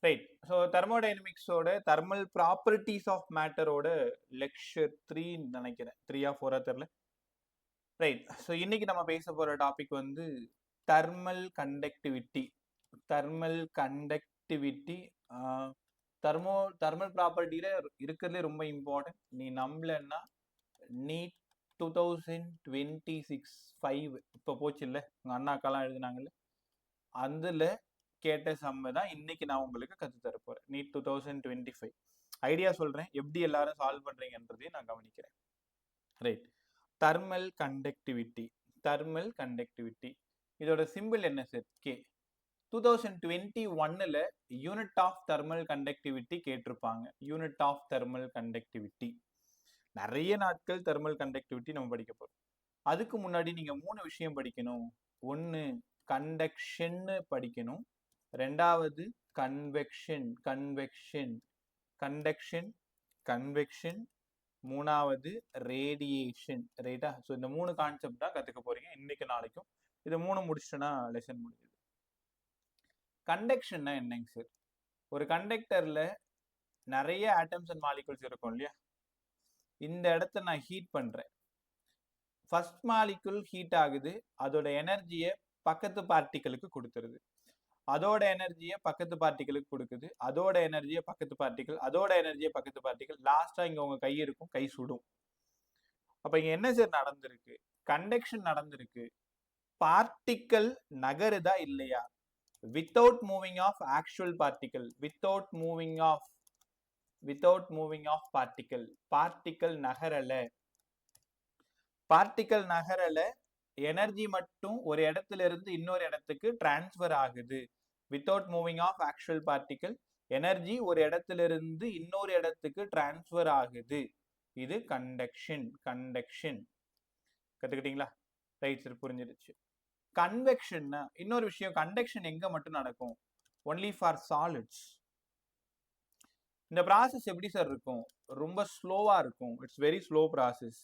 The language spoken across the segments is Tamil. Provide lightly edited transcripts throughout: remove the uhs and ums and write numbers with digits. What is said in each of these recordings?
ரைட். ஸோ தெர்மோடைனமிக்ஸோட தெர்மல் ப்ராப்பர்ட்டிஸ் ஆஃப் மேட்டரோட லெக்சர் 3 நினைக்கிறேன். 3 4 தெரியல. ரைட். ஸோ இன்னைக்கு நம்ம பேச போற டாபிக் வந்து thermal conductivity. Thermal conductivity thermal ப்ராப்பர்ட்டியில இருக்கிறதுலே ரொம்ப இம்பார்ட்டன்ட். நீ நம்பலன்னா நீட் 2026-5 இப்போ போச்சு இல்லை, உங்க அண்ணாக்கெல்லாம் எழுதினாங்கல்ல, அதுல கேட்ட சம்ம தான் இன்னைக்கு நான் உங்களுக்கு கத்து தர போறேன். நீட் 2025 ஐடியா சொல்றேன், எப்படி எல்லாரும் சால்வ் பண்றீங்கன்றதையும் நான் கவனிக்கிறேன். Right. Thermal conductivity. Thermal conductivity இதோட சிம்பிள் என்ன சார்? கே. 2021ல யூனிட் ஆஃப் தெர்மல் கண்டக்டிவிட்டி கேட்டிருப்பாங்க. யூனிட் ஆஃப் தெர்மல் கண்டக்டிவிட்டி நிறைய நாட்கள் தெர்மல் கண்டக்டிவிட்டி நம்ம படிக்க போறோம். அதுக்கு முன்னாடி நீங்க 3 விஷயம் படிக்கணும். ஒன்னு கண்டக்ஷன் படிக்கணும், ரெண்டாவது கன்வெக்ஷன் கன்வெக்ஷன் கண்டக்ஷன் கன்வெக்ஷன், மூணாவது ரேடியேஷன். ரைட்டா? ஸோ இந்த 3 கான்செப்ட் தான் கத்துக்க போறீங்க இன்னைக்கு நாளைக்கும். இது 3 முடிச்சுட்டோன்னா லெசன் முடிஞ்சது. கண்டக்ஷன்னா என்னங்க சார்? ஒரு கண்டக்டர்ல நிறைய ஆட்டம்ஸ் அண்ட் மாலிகுல்ஸ் இருக்கும் இல்லையா? இந்த இடத்த நான் ஹீட் பண்றேன். ஃபர்ஸ்ட் மாலிகுல் ஹீட் ஆகுது, அதோட எனர்ஜியை பக்கத்து பார்ட்டிகளுக்கு கொடுத்துருது. அதோட எனர்ஜியை பக்கத்து பார்ட்டிகளுக்கு கொடுக்குது, அதோட எனர்ஜியை பக்கத்து பார்ட்டிகள், அதோட எனர்ஜியை பக்கத்து பார்ட்டிகள், லாஸ்டா இங்க உங்க கை இருக்கும், கை சுடும். அப்ப இங்க என்ன சார் நடந்திருக்கு? கண்டக்ஷன் நடந்திருக்கு. பார்ட்டிக்கல் நகருதா இல்லையா? Without moving of actual particle, without moving of particle. Particle நகரல. பார்ட்டிக்கல் நகரல, எனர்ஜி மட்டும் ஒரு இடத்துல இருந்து இன்னொரு இடத்துக்கு டிரான்ஸ்பர் ஆகுது. Without moving of actual particle, energy ஒரு இடத்துல இருந்து இன்னொரு இடத்துக்கு டிரான்ஸ்பர் ஆகுது. இது கண்டக்ஷன். கண்டக்ஷன் கத்துக்கிட்டீங்களா? ரைட் சார், புரிஞ்சிருச்சு. கன்வெக்ஷன்னா இன்னொரு விஷயம். கண்டக்ஷன் எங்க மட்டும் நடக்கும்? Only for solids. இந்த ப்ராசஸ் எப்படி சார் இருக்கும்? ரொம்ப ஸ்லோவா இருக்கும். It's very slow process.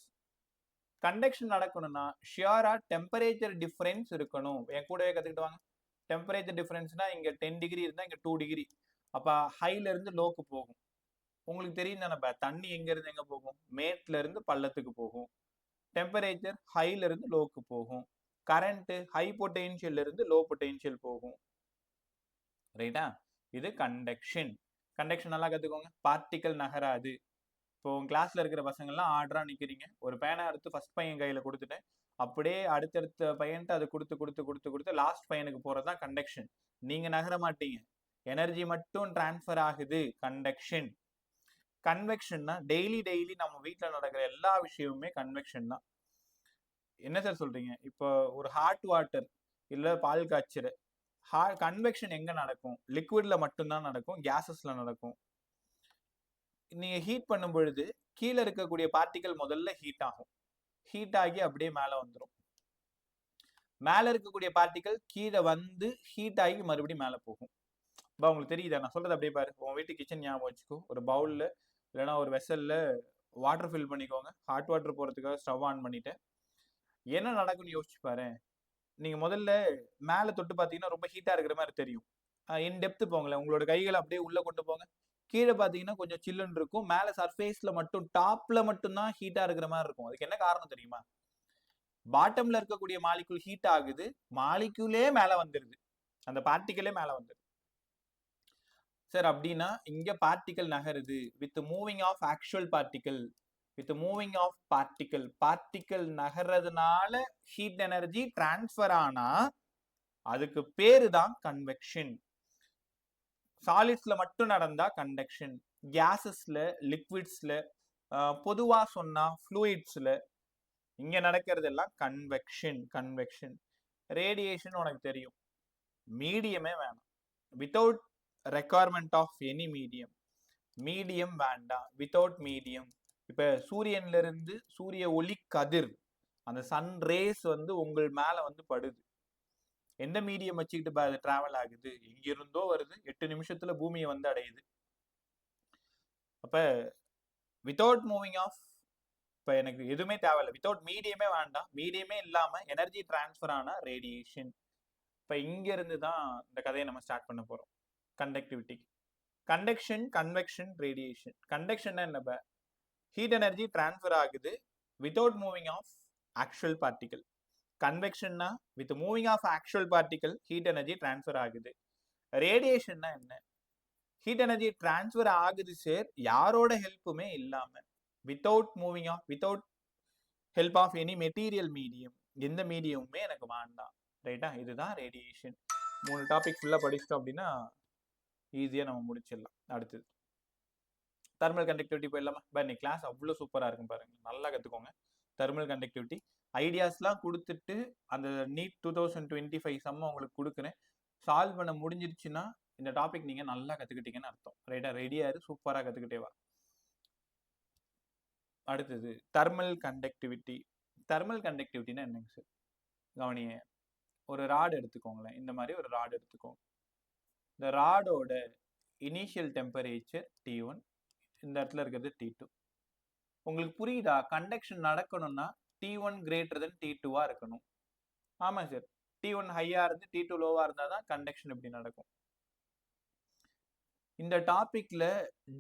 Conduction நடக்கணும்னா ஷியரா டெம்பரேச்சர் டிஃபரன்ஸ் இருக்கணும். என் கூடவே கத்துக்கிட்டு வாங்க. டெம்பரேச்சர் டிஃபரன்ஸ்னா இங்க 10 டிகிரி இருந்தா இங்க 2 டிகிரி. அப்ப ஹைல இருந்து லோக்கு போகும். உங்களுக்கு தெரியும் தானே, தண்ணி எங்க இருந்து எங்க போகும்? மேட்ல இருந்து பள்ளத்துக்கு போகும். டெம்பரேச்சர் ஹைல இருந்து லோக்கு போகும். கரண்ட் ஹை பொட்டென்ஷியல்ல இருந்து லோ பொட்டென்ஷியல் போகும். ரைட்டா? இது கண்டக்ஷன். கண்டக்ஷன் நல்லா கத்துக்கோங்க. பார்ட்டிக்கல் நகராது. இப்போ கிளாஸ்ல இருக்கிற பசங்க எல்லாம் ஆர்டரா நிக்கிறீங்க. ஒரு பேனா எடுத்து ஃபர்ஸ்ட் பையன் கையில கொடுத்துட்டேன், அப்படியே அடுத்தடுத்த பையன்ட்டு அதை கொடுத்து கொடுத்து கொடுத்து கொடுத்து லாஸ்ட் பையனுக்கு போறதுதான் கண்டக்ஷன். நீங்க நகர மாட்டீங்க, எனர்ஜி மட்டும் டிரான்ஸ்பர் ஆகுது. கண்டக்ஷன். கன்வெக்ஷன்னா டெய்லி நம்ம வீட்டில் நடக்கிற எல்லா விஷயமுமே கன்வெக்ஷன் தான். என்ன சார் சொல்றீங்க? இப்போ ஒரு ஹாட் வாட்டர் இல்ல பால் காய்ச்சற, கன்வெக்ஷன் எங்க நடக்கும்? லிக்விட்ல மட்டும்தான் நடக்கும், கேசஸ்ல நடக்கும். நீங்க ஹீட் பண்ணும் பொழுது கீழே இருக்கக்கூடிய பார்ட்டிகல் முதல்ல ஹீட் ஆகும். ஹீட் ஆகி அப்படியே மேல வந்துடும். மேல இருக்கக்கூடிய பார்ட்டிகல் கீழே வந்து ஹீட் ஆகி மறுபடியும் மேல போகும். உங்களுக்கு தெரியுதா நான் சொல்றது? அப்படியே பாரு. உங்க வீட்டு கிச்சன் ஞாபகம் வச்சுக்கோ. ஒரு பவுல்ல இல்லைன்னா ஒரு வெசல்ல வாட்டர் ஃபில் பண்ணிக்கோங்க. ஹாட் வாட்டர் போறதுக்காக ஸ்டவ் ஆன் பண்ணிட்டேன். என்ன நடக்கும்னு யோசிச்சு பாரு. நீங்க முதல்ல மேல தொட்டு பாத்தீங்கன்னா ரொம்ப ஹீட்டா இருக்கிற மாதிரி தெரியும். இன் டெப்த் போங்களேன். உங்களோட கைகளை அப்படியே உள்ள கொண்டு போங்க. கீழே பாத்தீங்கன்னா கொஞ்சம் சில்லுன்னு இருக்கும். மேல சர்ஃபேஸ்ல மட்டும், டாப்ல மட்டும்தான் ஹீட்டா இருக்கிற மாதிரி இருக்கும். அதுக்கு என்ன காரணம் தெரியுமா? பாட்டம்ல இருக்கக்கூடிய மாலிகுல் ஹீட் ஆகுது, மாலிகுலே மேல வந்துருது, அந்த பார்ட்டிகளே மேல வந்துருது. சார் அப்படின்னா இங்க பார்ட்டிகல் நகருது with moving of actual particle. With moving of particle, particle நகர்றதுனால ஹீட் எனர்ஜி டிரான்ஸ்பர் ஆனா அதுக்கு பேரு தான் கன்வெக்ஷன். சாலிட்ஸ்ல மட்டும் நடந்தா கண்டக்ஷன். கேசஸ்ல, லிக்விட்ஸ்ல, பொதுவா சொன்னா ஃப்ளூயிட்ஸ்ல இங்க நடக்கிறது எல்லாம் கன்வெக்ஷன். கன்வெக்ஷன். ரேடியேஷன் உனக்கு தெரியும், மீடியமே வேணாம். Without requirement of any medium. Medium வேண்டாம், வித்தவுட் மீடியம். இப்ப சூரியன்ல இருந்து சூரிய ஒளி கதிர், அந்த சன் ரேஸ் வந்து உங்கள் மேல வந்து படுது. எந்த மீடியம் வச்சுக்கிட்டு அது டிராவல் ஆகுது? எங்கிருந்தோ வருது, 8 நிமிஷத்துல பூமியை வந்து அடையுது. அப்ப வித்தவுட் மூவிங் ஆஃப், இப்ப எனக்கு எதுவுமே தேவையில்லை, வித்தவுட் மீடியமே வேண்டாம், மீடியமே இல்லாம எனர்ஜி டிரான்ஸ்பர் ஆனா ரேடியேஷன். இப்ப இங்க இருந்து தான் இந்த கதையை நம்ம ஸ்டார்ட் பண்ண போறோம். Conductivity conduction, convection, radiation. Conduction என்ன? ஹீட் எனர்ஜி டிரான்ஸ்ஃபர் ஆகுது without moving of actual particle. கன்வெக்ஷன்னா with moving of actual particle heat energy transfer ஆகுது. ரேடியேஷன்னா என்ன? ஹீட் எனர்ஜி டிரான்ஸ்ஃபர் ஆகுது சார், யாரோட ஹெல்ப்புமே இல்லாம, without help of any material medium. எந்த மீடியமுமே எனக்கு வேண்டாம். ரைட்டா? இதுதான் ரேடியேஷன். 3 டாபிக் ஃபுல்லா படிச்சிட்டோம் அப்படின்னா ஈஸியா நம்ம முடிச்சிடலாம். அடுத்தது தெர்மல் கண்டக்டிவிட்டி போயிடலாமா? இன்னைக்கு கிளாஸ் அவ்வளோ சூப்பரா இருக்கும் பாருங்க, நல்லா கத்துக்கோங்க. தெர்மல் கண்டக்டிவிட்டி ஐடியாஸ்லாம் கொடுத்துட்டு அந்த நீட் 2025 சம்ம உங்களுக்கு கொடுக்குறேன். சால்வ் பண்ண முடிஞ்சிருச்சுன்னா இந்த டாபிக் நீங்க நல்லா கத்துக்கிட்டீங்கன்னு அர்த்தம். ரைட்டா? ரெடியாரு, சூப்பரா கத்துக்கிட்டே வா. அடுத்தது தெர்மல் கண்டக்டிவிட்டி. தெர்மல் கண்டக்டிவிட்டினா என்னங்க சார்? கவனிங்க, ஒரு ராடு எடுத்துக்கோங்களேன். இந்த மாதிரி ஒரு ராடு எடுத்துக்கோங்க. இந்த ராடோட இனிஷியல் டெம்பரேச்சர் T1, இந்த இடத்துல இருக்கிறது T2. உங்களுக்கு புரியுதா? கண்டக்ஷன் நடக்கணும்னா T1 கிரேட்டர் தென் T2 இருக்கணும். ஆமா சார், T1 ஹையா இருந்து T2 லோவா இருந்தா தான் கண்டக்ஷன் இப்படி நடக்கும். இந்த டாபிக்ல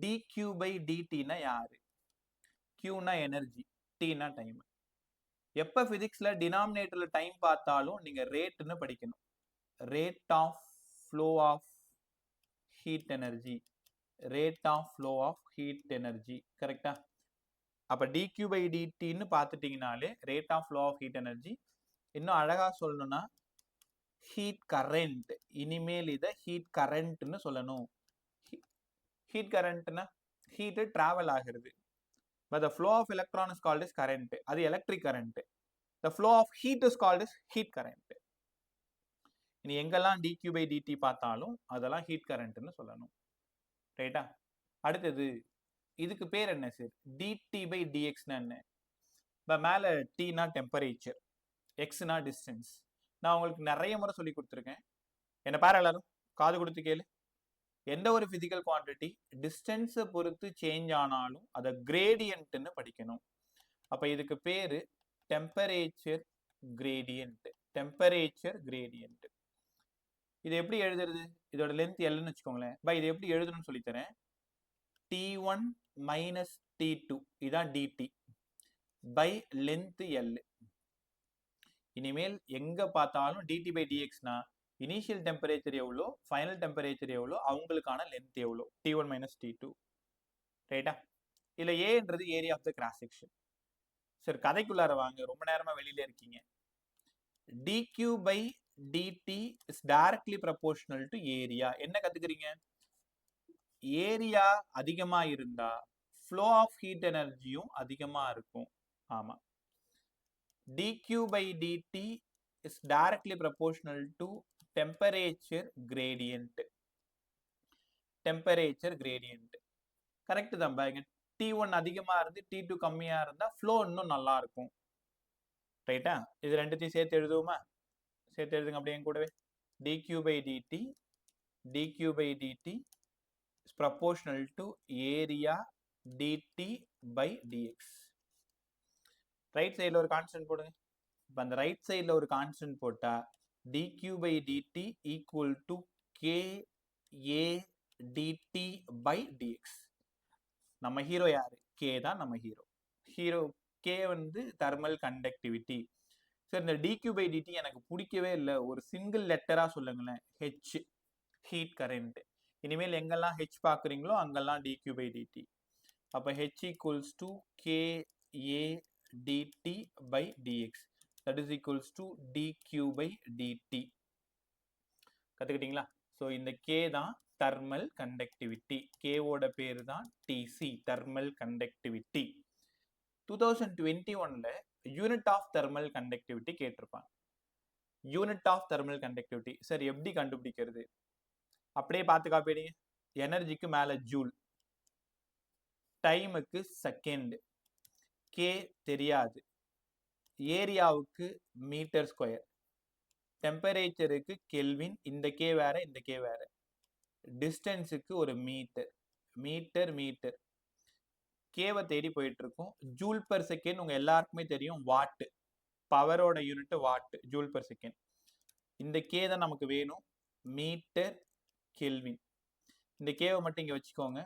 dQ/dtனா யாரு? Qனா எனர்ஜி, Tனா டைம். எப்ப பிசிக்ஸ்ல டினாமினேட்டர்ல டைம் பார்த்தாலும் நீங்க ரேட்னு படிக்கணும். Rate of flow of heat energy, rate of flow of heat energy. கரெக்டா? அப்ப dQ/dtன்னு பார்த்துட்டீங்கனாலே rate of flow of heat energy. இன்னும் அழகா சொல்லணும்னா ஹீட் கரண்ட். இனிமேல் இதை ஹீட் கரண்ட்னு சொல்லணும். ஹீட் கரண்ட்னா ஹீட் டிராவல் ஆகிறது. But the flow of electron is called as current. அது electric current. The flow of heat is called as heat current. இனி எங்கெல்லாம் dQ/dt பார்த்தாலும் அதெல்லாம் ஹீட் கரண்ட்னு சொல்லணும். ரைட்டா? அடுத்தது இதுக்கு பேர் என்ன சார்? dt/dxனா என்ன? இப்போ மேலே Tனா டெம்பரேச்சர், எக்ஸ்னா டிஸ்டன்ஸ். நான் உங்களுக்கு நிறைய முறை சொல்லி கொடுத்துருக்கேன். என்ன பாரு எல்லாரும், காது கொடுத்து கேளு. எந்த ஒரு பிசிக்கல் குவான்டிட்டி டிஸ்டன்ஸை பொறுத்து சேஞ்ச் ஆனாலும் அதை கிரேடியன்ட்னு படிக்கணும். அப்ப இதுக்கு பேரு டெம்பரேச்சர் கிரேடியன்ட். Temperature gradient. இது எப்படி எழுதுறது? இதோட லென்த் Lன்னு வச்சுக்கோங்களேன். இது எப்படி எழுதணும்னு சொல்லித்தரேன். T1 மைனஸ் T2 இதான் dt பை லென்த் L. இனிமேல் எங்க பார்த்தாலும் dt/dxனா இனிஷியல் டெம்பரேச்சர் எவ்வளோ, ஃபைனல் டெம்பரேச்சர் எவ்வளோ, அவங்களுக்கான லென்த் எவ்வளோ, T1 மைனஸ் T2. ரைட்டா? இல்ல ஏன்றது area of the cross section. Sir கதைக்குள்ளார வாங்க, ரொம்ப நேரமா வெளியில இருக்கீங்க. dQ/dt is directly proportional to area. என்ன கத்துக்கிறீங்க? ஏரியா அதிகமா இருந்தா ஃப்ளோ ஆஃப் ஹீட் எனர்ஜியும் அதிகமா இருக்கும். ஆமா, dQ/dt is directly proportional to temperature gradient. Temperature gradient correct தான். பாருங்க, T1 அதிகமா இருந்து T2 கம்மியா இருந்தா ஃப்ளோ இன்னும் நல்லா இருக்கும். ரைட்டா? இது ரெண்டுத்தையும் சேர்த்து எழுதுவோமா? சேர்த்து எழுதுங்க அப்படியே கூடவே. dQ/dt is proportional to area dt/dx. Right சைடில் ஒரு கான்ஸ்டன்ட் போடுங்க. இப்போ அந்த ரைட் சைடில் ஒரு கான்ஸ்டன்ட் போட்டா dQ/dt equal to KA dt/dx. நம்ம ஹீரோ யாரு? K தான் நம்ம ஹீரோ. K வந்து தெர்மல் கண்டக்டிவிட்டி. சார் இந்த dQ/dt எனக்கு பிடிக்கவே இல்லை, ஒரு சிங்கிள் லெட்டரா சொல்லுங்களேன். H, heat current. இனிமேல் எங்கெல்லாம் H பார்க்குறீங்களோ அங்கெல்லாம் dQ/dt. அப்போ H equals to KA dt/dx. that is equals to dQ/dt. கத்துக்கிட்டீங்களா? ஸோ இந்த K தான் தெர்மல் கண்டக்டிவிட்டி. K-ஓட பேரு தான் TC, தெர்மல் கண்டக்டிவிட்டி. 2021ல யூனிட் ஆஃப் தெர்மல் கண்டக்டிவிட்டி கேட்டிருப்பாங்க. Unit of thermal conductivity sir எப்படி கண்டுபிடிக்கிறது? அப்படியே பார்த்து காப்பிடுங்க. எனர்ஜிக்கு மேல ஜூல், டைமுக்கு செகண்ட், K தெரியாது, ஏரியாவுக்கு மீட்டர் ஸ்கொயர், டெம்பரேச்சருக்கு கெல்வின், இந்த K வேற இந்த K வேற, டிஸ்டன்ஸுக்கு ஒரு மீட்டர், மீட்டர் கேவை தேடி போயிட்டு இருக்கும். ஜூல் பெர் செகண்ட் உங்க எல்லாருக்குமே தெரியும், வாட், பவரோட unit watt, joule per second. இந்த K தான் நமக்கு வேணும், மீட்டர் கெல்வின். இந்த கேவை மட்டும் இங்க வச்சுக்கோங்க.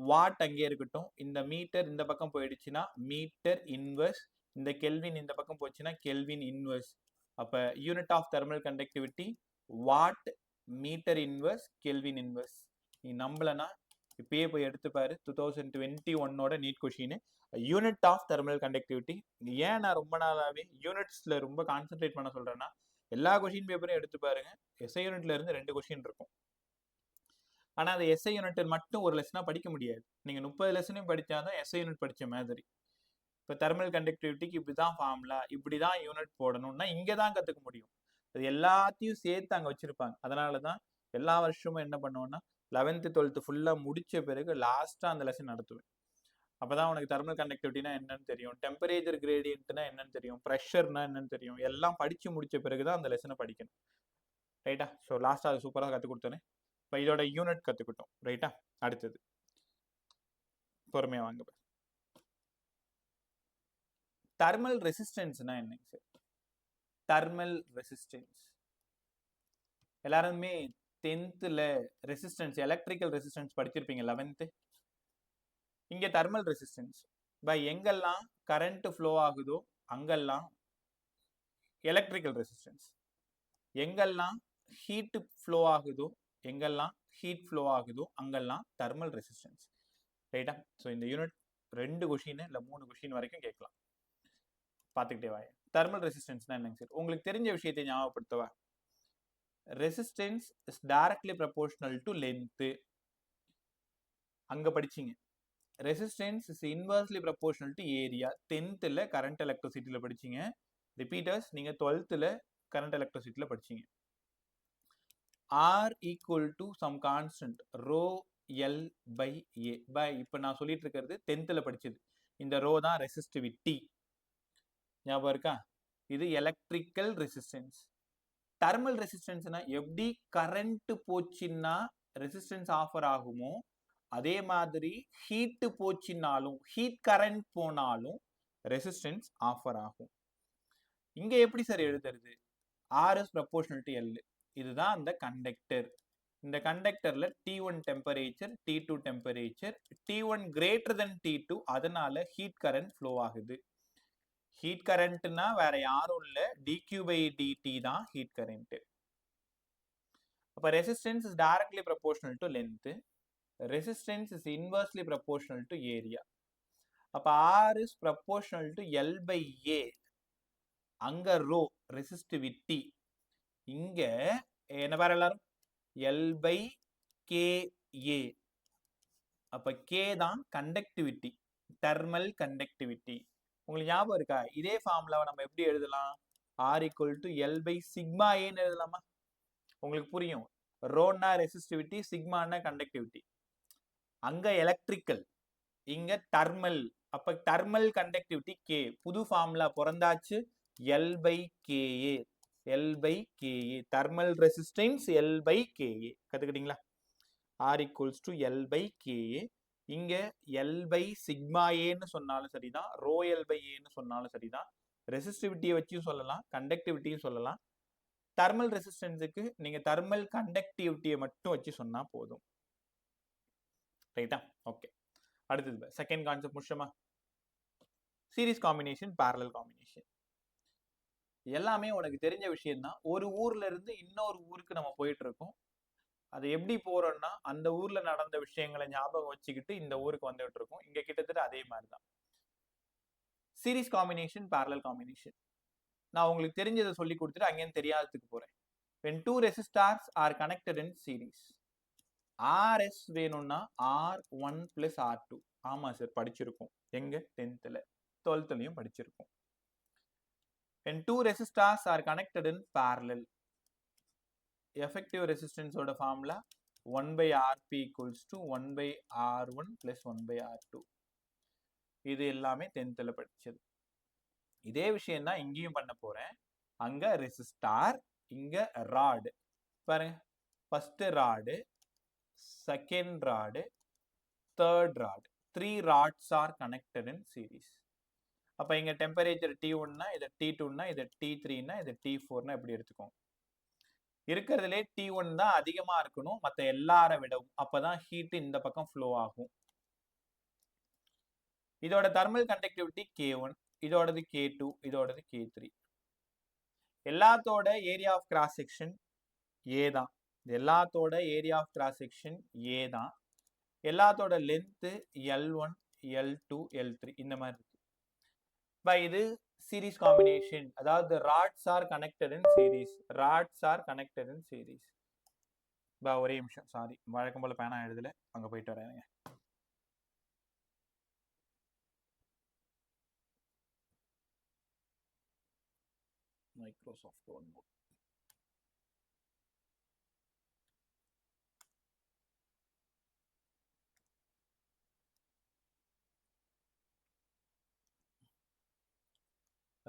வாட் அங்கே இருக்கட்டும். இந்த மீட்டர் இந்த பக்கம் போயிடுச்சுன்னா மீட்டர் இன்வர்ஸ், இந்த கெல்வின் இந்த பக்கம் போச்சுன்னா கெல்வின் இன்வர்ஸ். அப்ப unit of thermal conductivity watt metre inverse kelvin inverse. நீ நம்பலனா இப்பயே போய் எடுத்துப்பாரு 2021ஓட NEET question. Unit of thermal conductivity. ஏன் நான் ரொம்ப நாளாவே யூனிட்ஸ்ல ரொம்ப கான்சென்ட்ரேட் பண்ண சொல்றேன்னா, எல்லா கொஷின் பேப்பரையும் எடுத்து பாருங்க. எஸ்ஐ யூனிட்ல இருந்து 2 கொஷின் இருக்கும். ஆனா அந்த எஸ்ஐ யூனிட் மட்டும் ஒரு லெசனா படிக்க முடியாது. நீங்க 30 லெசனையும் படிச்சாதான் எஸ்ஐ யூனிட் படிச்ச மாதிரி. இப்போ தெர்மல் கண்டக்டிவிட்டிக்கு இப்படிதான் ஃபார்முலா, இப்படிதான் யூனிட் போடணும்னா இங்க தான் கத்துக்க முடியும். அது எல்லாத்தையும் சேர்த்து அங்க வச்சிருப்பாங்க. அதனாலதான் எல்லா வருஷமும் என்ன பண்ணுவோம்னா 11th 12th ஃபுல்லா முடிச்ச பிறகு லாஸ்டா அந்த லெசன் நடத்துவேன். அப்பதான் உனக்கு தெர்மல் கண்டக்டிவிட்டினா என்னன்னு தெரியும், டெம்பரேச்சர் கிரேடியன்ட்னா என்னன்னு தெரியும், ப்ரெஷர்னா என்னன்னு தெரியும். எல்லாம் படிச்சு முடிச்ச பிறகுதான் அந்த லெசனை படிக்கணும். ரைட்டா? ஸோ லாஸ்டா அது சூப்பராக கற்றுக் கொடுத்தேனே. இப்போ இதோட யூனிட் கற்றுக்கிட்டோம். ரைட்டா? அடுத்தது பொறுமையா வாங்க. தெர்மல் ரெசிஸ்டன்ஸ்னா என்னங்க சார்? தெர்மல் ரெசிஸ்டன்ஸ் எல்லாருமே 10th ரெசிஸ்டன்ஸ், எலக்ட்ரிக்கல் ரெசிஸ்டன்ஸ் படிச்சிருப்பீங்க 11th. இங்க தெர்மல் ரெசிஸ்டன்ஸ் பை எங்கெல்லாம் கரண்ட் ஃப்ளோ ஆகுதோ அங்கெல்லாம் எலக்ட்ரிக்கல் ரெசிஸ்டன்ஸ், எங்கெல்லாம் ஹீட் ஃப்ளோ ஆகுதோ எங்கெல்லாம் ஹீட் ஃப்ளோ ஆகுதோ அங்கெல்லாம் தெர்மல் ரெசிஸ்டன்ஸ். ரைட்டா? ஸோ இந்த யூனிட் 2 கொஷின் இல்லை 3 கொஷின் வரைக்கும் கேட்கலாம். பார்த்துக்கிட்டே வாங்க. தெர்மல் ரெசிஸ்டன்ஸ்னா என்னங்க சார்? உங்களுக்கு தெரிஞ்ச விஷயத்தை ஞாபகப்படுத்தவா? Resistance is directly proportional to length. அங்க படிச்சீங்க. Resistance is inversely proportional to area. 10th current எலக்ட்ரிசிட்டியில படிச்சீங்க. ரிப்பீட்டர்ஸ் நீங்க 12th கரண்ட் எலக்ட்ரிசிட்டியில படிச்சீங்க. R equal to some constant rho l by a. By இப்போ நான் சொல்லிட்டு இருக்கிறது 10th படிச்சது. இந்த ரோ தான் ரெசிஸ்டிவிட்டி. ஞாபகம் இருக்கா? இது எலக்ட்ரிக்கல் ரெசிஸ்டன்ஸ். தெர்மல் ரெசிஸ்டன்ஸ்னா எப்படி கரண்ட் போச்சுன்னா ரெசிஸ்டன்ஸ் ஆஃபர் ஆகுமோ அதே மாதிரி ஹீட் போச்சுன்னாலும், ஹீட் கரண்ட் போனாலும் ரெசிஸ்டன்ஸ் ஆஃபர் ஆகும். இங்க எப்படி சார் எழுதுறது? R is proportional to L. இதுதான் அந்த கண்டக்டர். இந்த கண்டக்டர்ல T1 temperature, T2 temperature, T1 greater than T2, அதனால ஹீட் கரண்ட் ஃப்ளோ ஆகுது. ஹீட் கரண்ட்னா வேற யாரும் இல்ல, dq by dt தான் ஹீட் கரண்ட். அப்ப resistance is directly proportional to length. Resistance is inversely proportional to area. அப்ப R is proportional to L by A. அங்க ரோ ரெசிஸ்டிவிட்டி. இங்க என்ன பாரு எல்லாரும்? L by KA. அப்ப K தான் கண்டக்டிவிட்டி, தெர்மல் கண்டக்டிவிட்டி. உங்களுக்கு ஞாபகம் இருக்கா? இதே ஃபார்முலாவை நம்ம எப்படி எழுதலாம்? R equal to L by sigma A ன்னு எழுதலாமா? உங்களுக்கு புரியும். ரோன்னா ரெசிஸ்டிவிட்டி, சிக்மான்னா கண்டக்டிவிட்டி. அங்க எலக்ட்ரிக்கல், இங்க தெர்மல். அப்ப தெர்மல் கண்டக்டிவிட்டி K. புது ஃபார்முலா பிறந்தாச்சு. L by KA. L by KA. Thermal resistance L by KA. கத்துக்கிட்டீங்களா? R equals to L by KA. இங்க L by sigma Aன்னு சொன்னாலும் சரிதான், ரோ L by Aன்னு சொன்னாலும் சரிதான். ரெசிஸ்டிவிட்டியை வச்சும் சொல்லலாம், கண்டக்டிவிட்டியும் சொல்லலாம். தெர்மல் ரெசிஸ்டன்ஸுக்கு நீங்க தெர்மல் கண்டக்டிவிட்டியை மட்டும் வச்சு சொன்னா போதும். ரைட்டா? ஓகே. அடுத்தது செகண்ட் கான்செப்ட் முடிச்சோமா? Series combination, parallel combination. எல்லாமே உனக்கு தெரிஞ்ச விஷயம் தான். ஒரு ஊர்ல இருந்து இன்னொரு ஊருக்கு நம்ம போயிட்டு இருக்கோம். அது எப்படி போறோம்னா அந்த ஊர்ல நடந்த விஷயங்களை ஞாபகம் வச்சுக்கிட்டு இந்த ஊருக்கு வந்துட்டு இருக்கோம். இங்க கிட்டத்தட்ட அதே மாதிரி தான். Series combination, parallel combination. நான் உங்களுக்கு தெரிஞ்சதை சொல்லி கொடுத்துட்டு அங்கேயும் தெரியாததுக்கு போறேன். when two resistors are connected in series, RS வேணும்னா R1 plus R2. ஆமா சார், படிச்சிருக்கோம். எங்க? 10th 12th படிச்சிருக்கோம். when two resistors are connected in parallel, effective resistance ஓட formula 1 by Rp equals to 1 by R1 plus 1 by R2. இது எல்லாமே 10th படிச்சது. இதே விஷயம் தான் இங்கேயும் பண்ண போறேன். அங்க ரெசிஸ்டார், இங்க ராடு. பாருங்க, first rod, second rod, third rod. 3 rods are connected in series. அப்ப இங்க டெம்பரேச்சர் T1னா இத T2னா இத T3னா இத T4னா எப்படி எடுத்துக்கோங்க. இருக்கிறதுலே T1 தான் அதிகமா இருக்கணும் மற்ற எல்லார விடவும், அப்பதான் ஹீட் இந்த பக்கம் ஃப்ளோ ஆகும். இதோட தெர்மல் கண்டக்டிவிட்டி K1, இதோடது K2, இதோடது K3. எல்லாத்தோட area of cross section A தான். எல்லாத்தோட area of cross section A தான். எல்லாத்தோட லென்த் L1, L2, L3 இந்த மாதிரி இருக்கு. இது சீரிஸ் காம்பினேஷன், அதாவது rods are connected in series. Rods are connected in series. ஒரே நிமிஷம், சாரி, வழக்கம் போல பேனா எழுதல, அங்க போயிட்டு வரேன். Microsoft one more.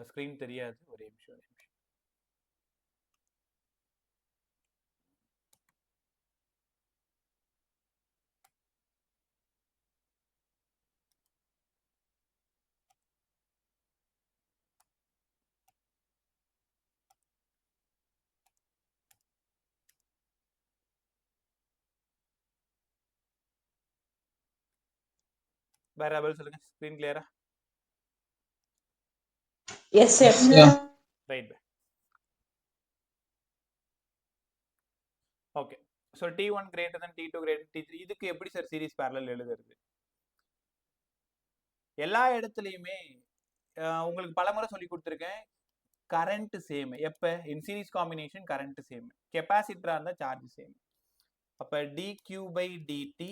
ஸ்கிரீன் தெரியாது, ஒரே நிமிஷம். வேற யாராவது சொல்லுங்க. ஸ்கிரீன் கிளியரா? S sir. Right. Okay. So T1 greater than T2 greater than T3, இதுக்கு எப்படி சார் சீரிஸ் பேரலல் எழுதுறது? எல்லா இடத்துலையுமே உங்களுக்கு பலமுறை சொல்லி கொடுத்துருக்கேன். Current same. எப்ப? In series combination current same. கெப்பாசிட்டரா இருந்தா சார்ஜ் சேம். அப்ப dq by dt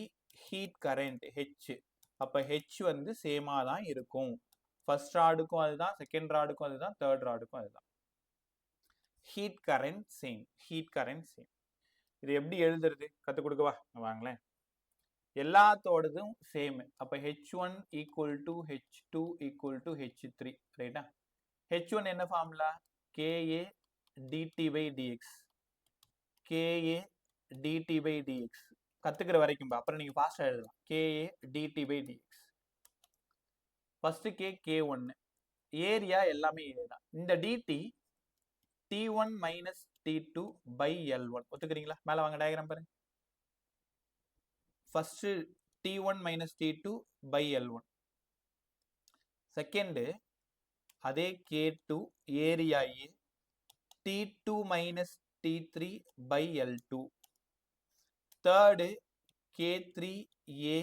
heat current h. அப்ப h வந்து சேமா தான் இருக்கும். ஃபர்ஸ்ட் ராடுக்கும் அதுதான், செகண்ட் ராடுக்கும் அதுதான், தேர்ட் ராடுக்கும் அதுதான். Heat current same. Heat current same. இது எப்படி எழுதுறது கத்து கொடுக்கவா? வாங்களேன். எல்லாத்தோடதும் சேம். அப்ப h1 equal to h2 equal to h3, ரைட்டா? h1 என்ன formula? ka dt by dx. ka dt by dx கத்துக்கிற வரைக்கும் அப்புறம் நீங்க ஃபாஸ்டா எழுதலாம். ka dt by dx. First k1. Area எல்லாமே இதுதான். இந்த dt T1 minus T2 by L1. ஒத்துக்கிறீங்களா? மேல வாங்க, டயக்ராம் பாருங்க. First T1 minus T2 by L1. Second அதே K2 area A T2 minus T3 by L2. Third K3A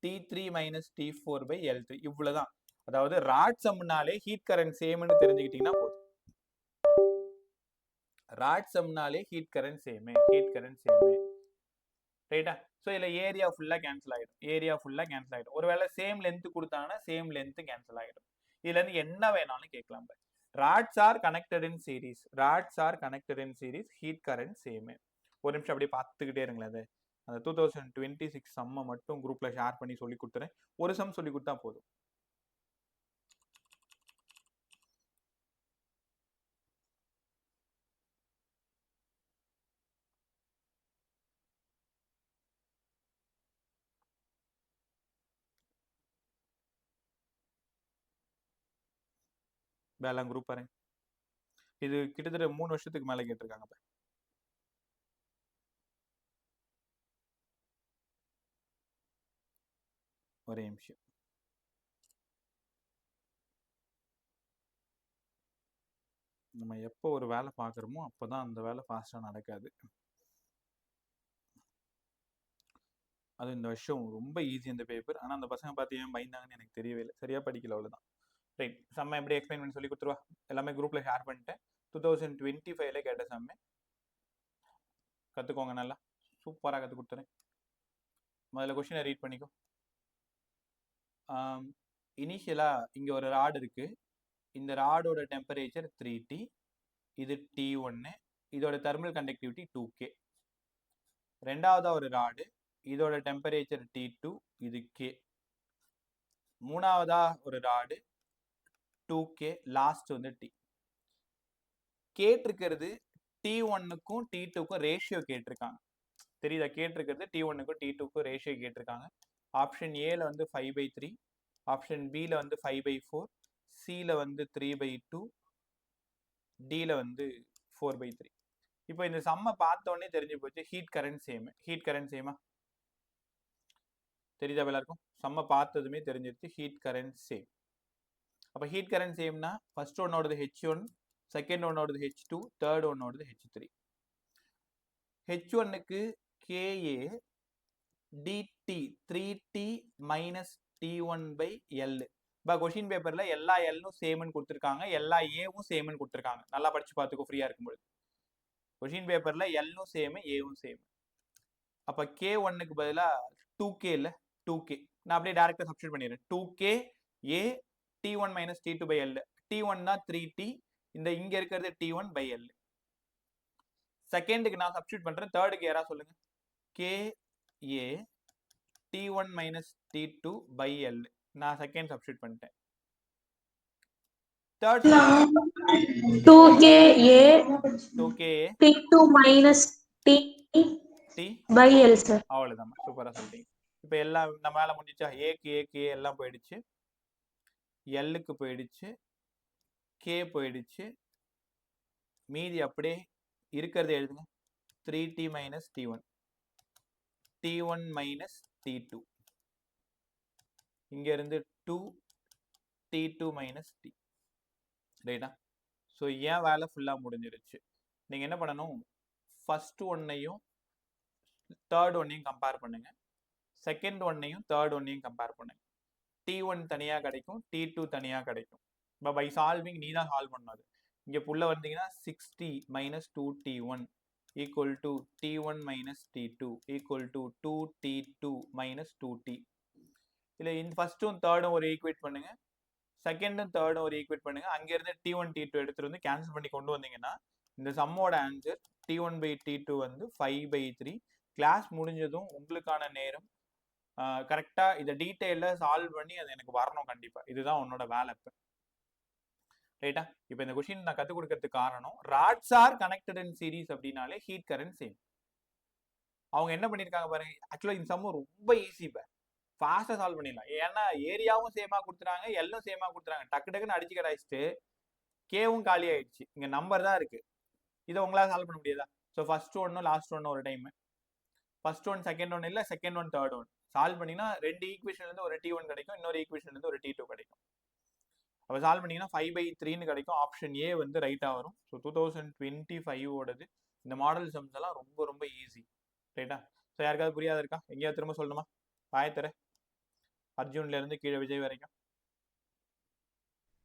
T3 minus T4 by L3. இவ்வளவுதான். அதாவது ராட் சம்னாலே ஹீட் கரண்ட் சேம்னு தெரிஞ்சுக்கிட்டீங்கன்னா போதும். ராட் சம்னாலே heat current same. Heat current same, ரைட்டா? ஸோ இதில் ஏரியா ஃபுல்லாக கேன்சல் ஆகிடும். ஏரியா ஃபுல்லாக கேன்சல் ஆகிடும். ஒருவேளை சேம் லென்த் கொடுத்தாங்கன்னா சேம் லென்த் கேன்சல் ஆகிடும். இதுலேருந்து என்ன வேணாலும் கேட்கலாம். Rods are connected in series. Rods are connected in series. Heat current same. ஒரு நிமிஷம் அப்படியே பார்த்துக்கிட்டே இருங்களேன். அது அந்த 2026 சம்மை மட்டும் குரூப்ல ஷேர் பண்ணி சொல்லி கொடுத்துறேன். ஒரு சம் சொல்லி கொடுத்தா போதும். வேளாண் குரூப் பாருங்க. இது கிட்டத்தட்ட 3 வருஷத்துக்கு மேல கேட்டிருக்காங்க. ஒரே நிமிஷம். நம்ம எப்போ ஒரு வேலை பார்க்குறோமோ அப்போதான் அந்த வேலை ஃபாஸ்ட்டாக நடக்காது. அது இந்த வருஷம் ரொம்ப ஈஸி இந்த பேப்பர். ஆனால் அந்த பசங்க பார்த்து ஏன் பயந்தாங்கன்னு எனக்கு தெரியவே இல்லை. சரியா படிக்கல, அவ்வளோதான். ரைட். செம்ம எப்படி எக்ஸ்பிளைன் பண்ணி சொல்லி கொடுத்துருவா. எல்லாமே குரூப்ல ஷேர் பண்ணிட்டேன். 2025 கேட்ட செம்ம கற்றுக்கோங்க. நல்லா சூப்பராக கற்றுக் கொடுத்துறேன். முதல்ல கொஸ்டினை ரீட் பண்ணிக்கோ. இனிஷியலாக இங்கே ஒரு ராடு இருக்கு. இந்த ராடோட டெம்பரேச்சர் 3T. இது T1. இதோட தெர்மல் கண்டக்டிவிட்டி 2K. ரெண்டாவதா ஒரு ராடு. இதோட டெம்பரேச்சர் T2. இது K. மூணாவதா ஒரு ராடு 2K. லாஸ்ட் வந்து T. கேட்டிருக்கிறது T1க்கும் T2க்கும் ரேஷியோ கேட்டிருக்காங்க. தெரியுதா? கேட்டிருக்கிறது T1க்கும் T2க்கும் ரேஷியோ கேட்டிருக்காங்க. ஆப்ஷன் ஏல வந்து 5/3, ஆப்ஷன் பில வந்து 5/4, சில வந்து 3/2, டில வந்து 4/3. இப்போ இந்த சம்ம பார்த்த உடனே தெரிஞ்சு போச்சு ஹீட் கரண்ட் சேமா தெரியுதா எல்லாருக்கும்? சம்ம பார்த்ததுமே தெரிஞ்சிருச்சு ஹீட் கரண்ட் சேம். அப்போ ஹீட் கரண்ட் சேம்னா ஃபர்ஸ்ட் ஒன்னோடது H1, செகண்ட் ஒன்னோடது H2, தேர்ட் ஒன்னோடது H3. H1க்கு KA dt 3T minus T1 by L. இப்போ கொஸ்டின் பேப்பர்ல எல்லா எல்லும் சேம்னு கொடுத்துருக்காங்க, எல்லா ஏவும் சேம்னு கொடுத்துருக்காங்க. நல்லா படிச்சு பார்த்துக்கோ ஃப்ரீயா இருக்கும்போது. கொஸ்டின் பேப்பர்ல எல்லும் சேம் ஏவும் சேம். அப்ப K1க்கு பதிலா 2K இல்ல 2K நான் அப்படியே டைரக்டா சப்ஸ்டிட்யூட் பண்ணிடுறேன். 2K A T1 minus T2 by L. T1 தான் 3T, இந்த இங்க இருக்கிறது T1 by L. செகண்டுக்கு நான் சப்ஸ்டிட்யூட் பண்றேன். தேர்டுக்கு யாரா சொல்லுங்க. KA T1 minus T2 by L. நான் செகண்ட் சப்ஸ்டிட்யூட் பண்ணிட்டேன். Third 2KA 2KA T2 minus T by L sir. அவ்வளவுதான், சூப்பரா சொல்லிட்டீங்க. இப்போ எல்லாம் நம்மளால முடிஞ்சா ஏக்கு எல்லாம் போயிடுச்சு, எல்லுக்கு போயிடுச்சு, கே போயிடுச்சு, மீதி அப்படியே இருக்கிறது எழுதுங்க. 3T minus T1, T1 minus T2, இங்க இருந்து 2T2 minus T. ரைட்டா? ஸோ ஏன் வேலை ஃபுல்லா முடிஞ்சிருச்சு. நீங்க என்ன பண்ணணும், ஃபர்ஸ்ட் ஒன்னையும் தேர்ட் ஒன்னையும் கம்பேர் பண்ணுங்க, செகண்ட் ஒன்னையும் தேர்ட் ஒன்னையும் கம்பேர் பண்ணுங்க. T1 தனியா கிடைக்கும், T2 தனியா கிடைக்கும். இப்போ பை சால்விங் நீ தான் சால்வ் பண்ணது. இங்க புள்ள வந்தீங்கன்னா 60 minus 2T1 equal to T1 minus T2 equal to 2T2 minus 2T. இல்ல இந்த ஃபர்ஸ்டும் தேர்டும் ஒரு ஈக்குவேட் பண்ணுங்க, செகண்டும் தேர்டும் ஒரு ஈக்குவேட் பண்ணுங்க. அங்க இருந்து T1 T2 எடுத்துட்டு வந்து கேன்சல் பண்ணி கொண்டு வந்தீங்கன்னா இந்த சம்மோட ஆன்சர் T1 by T2 வந்து 5/3. கிளாஸ் முடிஞ்சதும் உங்களுக்கான நேரம் கரெக்டா இதை டீட்டெயில சால்வ் பண்ணி அது எனக்கு வரணும் கண்டிப்பா. இதுதான் உன்னோட வேலை. இப்ப ரைட்டா? இப்போ இந்த கொஸ்டின் நான் கத்து கொடுக்கறதுக்கு காரணம், rods are connected in series அப்படின்னாலே ஹீட் கரண்ட் சேம். அவங்க என்ன பண்ணிருக்காங்க பாருங்க. ஆக்சுவலா இந்த சம் ரொம்ப ஈஸி, இப்ப ஃபாஸ்டா சால்வ் பண்ணிடலாம். ஏன்னா ஏரியாவும் சேமா கொடுத்துறாங்க, எல்லும் சேமா கொடுத்துறாங்க. டக்கு டக்குன்னு அடிச்சு கடாயிச்சுட்டு கேவும் காலி ஆயிடுச்சு. இங்க நம்பர் தான் இருக்கு. இதை உங்களால சால்வ் பண்ண முடியாதா? ஸோ ஃபர்ஸ்ட் ஒன்னும் லாஸ்ட் ஒன்னும் ஒரு time, first one second one இல்ல second one third one solve பண்ணினா ரெண்டு ஈக்குவேஷன்ல இருந்து ஒரு T1 கிடைக்கும், இன்னொரு ஈக்குவேஷன்ல இருந்து ஒரு T2 கிடைக்கும். அப்போ சால்வ் பண்ணிங்கன்னா 5/3 கிடைக்கும். ஆப்ஷன் ஏ வந்து ரைட்டா வரும். ஸோ 2025 ஓடது இந்த மாடல் சம்ஸ் எல்லாம் ரொம்ப ரொம்ப ஈஸி. ரைட்டா? ஸோ யாருக்காவது புரியாத இருக்கா? எங்கேயாவது திரும்ப சொல்லணுமா? பாயத்தர அர்ஜுன்ல இருந்து கீழே விஜய் வரைக்கும்.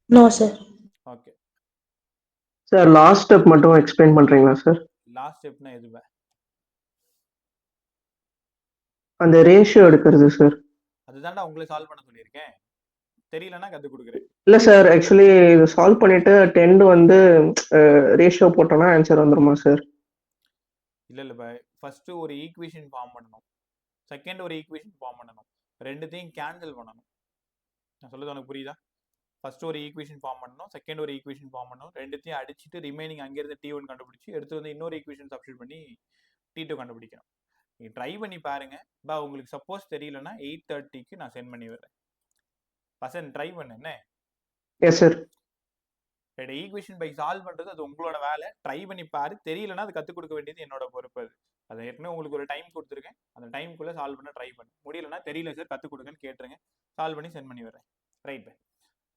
No sir. Okay sir last step மட்டும் எக்ஸ்பிளைன் பண்றீங்களா சார்? லாஸ்ட் ஸ்டெப்னா எதுவே? அந்த ரேஷியோ எடுக்கிறது சார். அதுதான்டா உங்களுக்கு சால்வ் பண்ண சொல்லியிருக்கேன். தெரியலன்னா கத்து கொடுக்குறேன். இல்ல சார், ஆக்சுவலி இது சால்வ் பண்ணிட்டு 10 வந்து ரேஷியோ போட்டோம்னா ஆன்சர் வந்துருமா சார்? இல்ல ஃபர்ஸ்ட் ஒரு ஈக்குவேஷன் ஃபார்ம் பண்ணணும், செகண்ட் ஒரு ஈக்குவேஷன் ஃபார்ம் பண்ணணும், ரெண்டுத்தையும் கேன்சல் பண்ணணும். நான் சொல்றது உனக்கு புரியுதா? ஃபர்ஸ்ட் ஒரு ஈக்குவேஷன் ஃபார்ம் பண்ணணும், செகண்ட் ஒரு ஈக்குவேஷன் ஃபார்ம் பண்ணணும், ரெண்டுத்தையும் அடிச்சுட்டு ரிமைனிங் அங்கிருந்து T1 கண்டுபிடிச்சு எடுத்து வந்து இன்னொரு ஈக்குவேஷன் சப்ஸ்டிட்யூட் பண்ணி T2 கண்டுபிடிக்கணும். நீங்க ட்ரை பண்ணி பாருங்க. உங்களுக்கு சப்போஸ் தெரியலன்னா 8:30க்கு நான் சென்ட் பண்ணி விடுறேன். பசன் ட்ரை பண்ணு. என்ன? Yes sir. Equation by solve பண்றது அது உங்களோட வேலை. ட்ரை பண்ணி பாரு. தெரியலன்னா அது கத்துக் கொடுக்க வேண்டியது என்னோட பொறுப்பு. அது ஏற்கனவே உங்களுக்கு ஒரு டைம் கொடுத்துருக்கேன், அந்த டைமுக்குள்ள சால்வ் பண்ண ட்ரை பண்ணு. முடியலன்னா தெரியல சார் கத்துக் கொடுங்கன்னு கேட்டுருங்க, சால்வ் பண்ணி சென்ட் பண்ணி விடுறேன். ரைட்.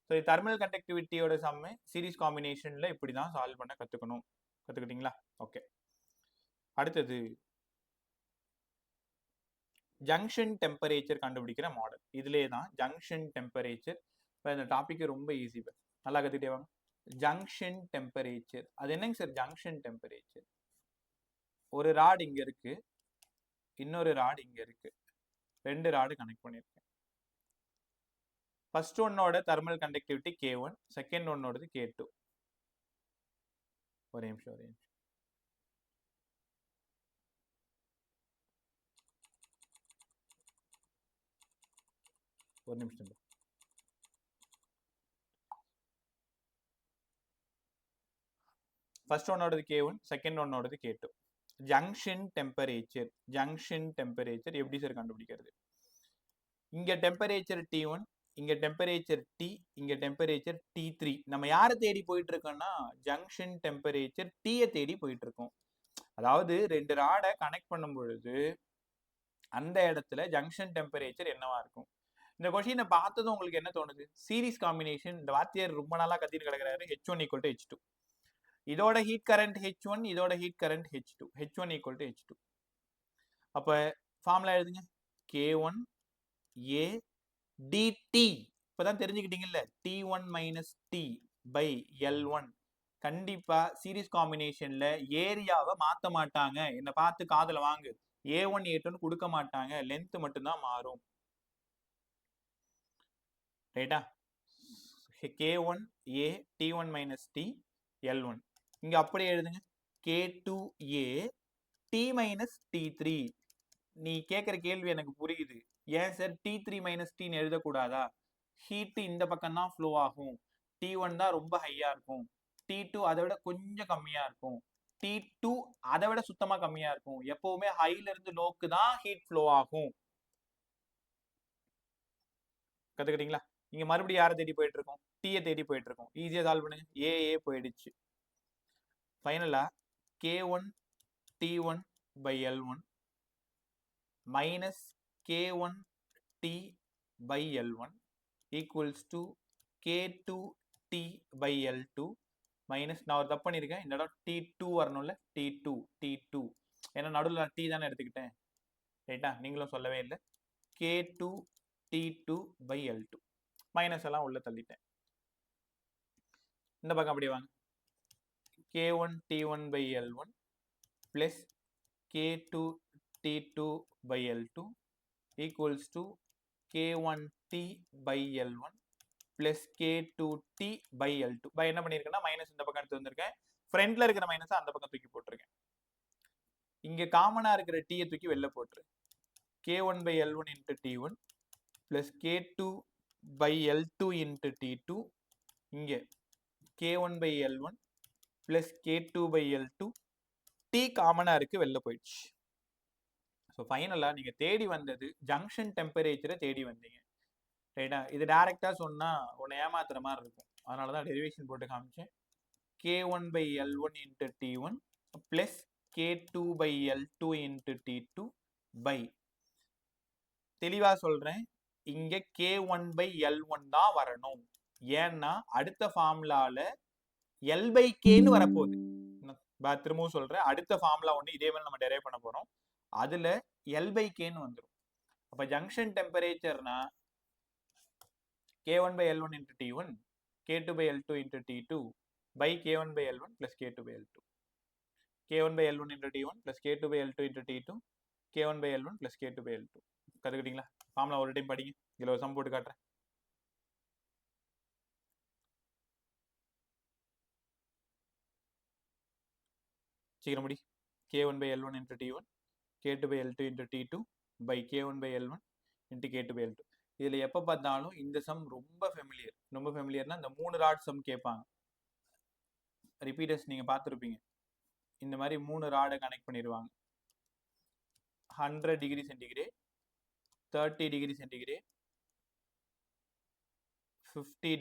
ஸோ தெர்மல் கண்டக்டிவிட்டியோட சம்மு சீரிஸ் காம்பினேஷன்ல இப்படிதான் சால்வ் பண்ண கத்துக்கணும். கத்துக்கிட்டீங்களா? ஓகே. அடுத்தது ஜங்ஷன் டெம்பரேச்சர் கண்டுபிடிக்கிற மாடல். இதுலேயே தான் ஜங்ஷன் டெம்பரேச்சர். இப்போ இந்த டாபிக் ரொம்ப ஈஸி, நல்லா கத்துக்கிட்டே வாங்க. ஜங்ஷன் டெம்பரேச்சர் அது என்னங்க சார்? ஜங்ஷன் டெம்பரேச்சர், ஒரு ராட் இங்க இருக்கு, இன்னொரு ராட் இங்க இருக்கு, ரெண்டு ராடு கனெக்ட் பண்ணிருக்கேன். ஃபர்ஸ்ட் ஒன்னோட தெர்மல் கண்டக்டிவிட்டி K1, செகண்ட் ஒன்னோடது K2. ஒரே நிமிஷம். ஃபர்ஸ்ட் ஒன்னோடது K1, செகண்ட் ஒன்னோடது K2. ஜங்ஷன் டெம்பரேச்சர் எப்படி சார் கண்டுபிடிக்கிறது? இங்க டெம்பரேச்சர் T1, இங்க டெம்பரேச்சர் T, இங்க டெம்பரேச்சர் T3. நம்ம யாரை தேடி போயிட்டு இருக்கோம்னா ஜங்ஷன் டெம்பரேச்சர் T தேடி போயிட்டு இருக்கோம். அதாவது 2 ராடை கனெக்ட் பண்ணும் பொழுது அந்த இடத்துல ஜங்ஷன் டெம்பரேச்சர் என்னவா இருக்கும்? இந்த கொஸ்டினை பார்த்ததும் உங்களுக்கு என்ன தோணுது? Series combination. இந்த வாத்தியார் ரொம்ப நாளா கத்திட்டு கிடக்குறாரு. H1 = H2. இதோட ஹீட் கரண்ட் H1, இதோட heat current H2. H1 = H2. அப்ப ஃபார்முலா எழுதுங்க. K1 A dt. இப்பதான் தெரிஞ்சுக்கிட்டீங்கல்ல, T1 - T by L1. கண்டிப்பா சீரிஸ் காம்பினேஷன்ல ஏரியாவை மாத்த மாட்டாங்க. என்ன பார்த்து காதுல வாங்கு. A1 A2 கொடுக்க மாட்டாங்க. லென்த் மட்டும்தான் மாறும். ரைட்டா? K1 A T1 - T L1. இங்க அப்படியே எழுதுங்க. K2 A T - T3. நீ கேட்கிற கேள்வி எனக்கு புரியுது. ஏன் சார் T3 - T எழுதக்கூடாதா? ஹீட் இந்த பக்கம் தான் ஃப்ளோ ஆகும். T1 தான் ரொம்ப ஹையா இருக்கும். T2 அதை விட கொஞ்சம் கம்மியா இருக்கும். T2 அதை விட சுத்தமா கம்மியா இருக்கும். எப்பவுமே ஹைல இருந்து லோக்கு தான் ஹீட் ஃப்ளோ ஆகும். கத்துக்கிட்டீங்களா? இங்க மறுபடியும் யாரை தேடி போயிட்டு இருக்கோம்? டீயை தேடி போயிட்டு இருக்கோம். ஈஸியா சால்வ் பண்ணுங்க. ஏ போயிடுச்சு. ஃபைனலா K1 T1 by L1 minus K1 T by L1 equals to K2 T by L2 minus, நான் ஒரு தப்பு பண்ணியிருக்கேன். இந்த இடம் T2 வரணும்ல, T2. ஏன்னா நடுவில் நான் T தானே எடுத்துக்கிட்டேன். ரைட்டா? நீங்களும் சொல்லவே இல்லை. K2 T2 by L2 minus எல்லாம் உள்ள தள்ளிட்டேன். இந்த பக்கம் அப்படியே வாங்க. K1 T1 by L1 plus K2 T2 by L2 equals to K1 T by L1 plus K2T by L2. By என்ன பண்ணியிருக்கேன்னா மைனஸ் இந்த பக்கம் எடுத்து வந்திருக்கேன். ஃப்ரண்ட்ல இருக்கிற மைனஸ் அந்த பக்கம் தூக்கி போட்டிருக்கேன். இங்க காமனா இருக்கிற T தூக்கி வெளில போட்டுரு. K1 by L1 into T1 plus K2 by L2 into T2. இங்க K1 by L1 plus K2 by L2. T காமனா இருக்கு, வெளில போயிடுச்சு. ஸோ ஃபைனலா நீங்க தேடி வந்தது ஜங்ஷன் டெம்பரேச்சரை தேடி வந்தீங்க. ரைட்டா? இது டைரக்டா சொன்னா உன்னை ஏமாத்துற மாதிரி இருக்கும். அதனாலதான் டெரிவேஷன் போட்டு காமிச்சேன். K1 by L1 into T1 plus K2 by L2 into T2 by, தெளிவா சொல்றேன், இங்க K1 by L1 தான் வரணும். ஏன்னா அடுத்த ஃபார்முலால L by Kன்னு வரப்போகுது. திரும்பவும் சொல்றேன், அடுத்த ஃபார்முலா ஒன்று இதே மாதிரி நம்ம டெரைவ் பண்ண போறோம். அதுல L by Kன்னு வந்துடும். அப்ப junction டெம்பரேச்சர்னா K1 by L1 into T1, K2 by L2 into T2 by K1 by L1 plus K2 by L2. K1 by L1 into T1 plus K2 by L2 into T2, K1 by L1 plus K2 by L2. கத்துக்கிட்டீங்களா? ஃபார்முலா ஒரு டைம் படிங்க. இதுல ஒரு சம் போட்டு காட்டுறேன். சீக்கிரம் முடி. K1 by L1 into T1, K2 by L2 into T2 by K1 by L1 into K2 by L2. இதுல எப்ப பார்த்தாலும் இந்த சம் ரொம்ப ஃபெமிலியர்னா இந்த 3 ராட் சம் கேட்பாங்க. ரிப்பீட்டர்ஸ் நீங்க பார்த்துருப்பீங்க. இந்த மாதிரி 3 ராடை கனெக்ட் பண்ணிடுவாங்க. 100 degree centigrade, 30 degree centigrade, 50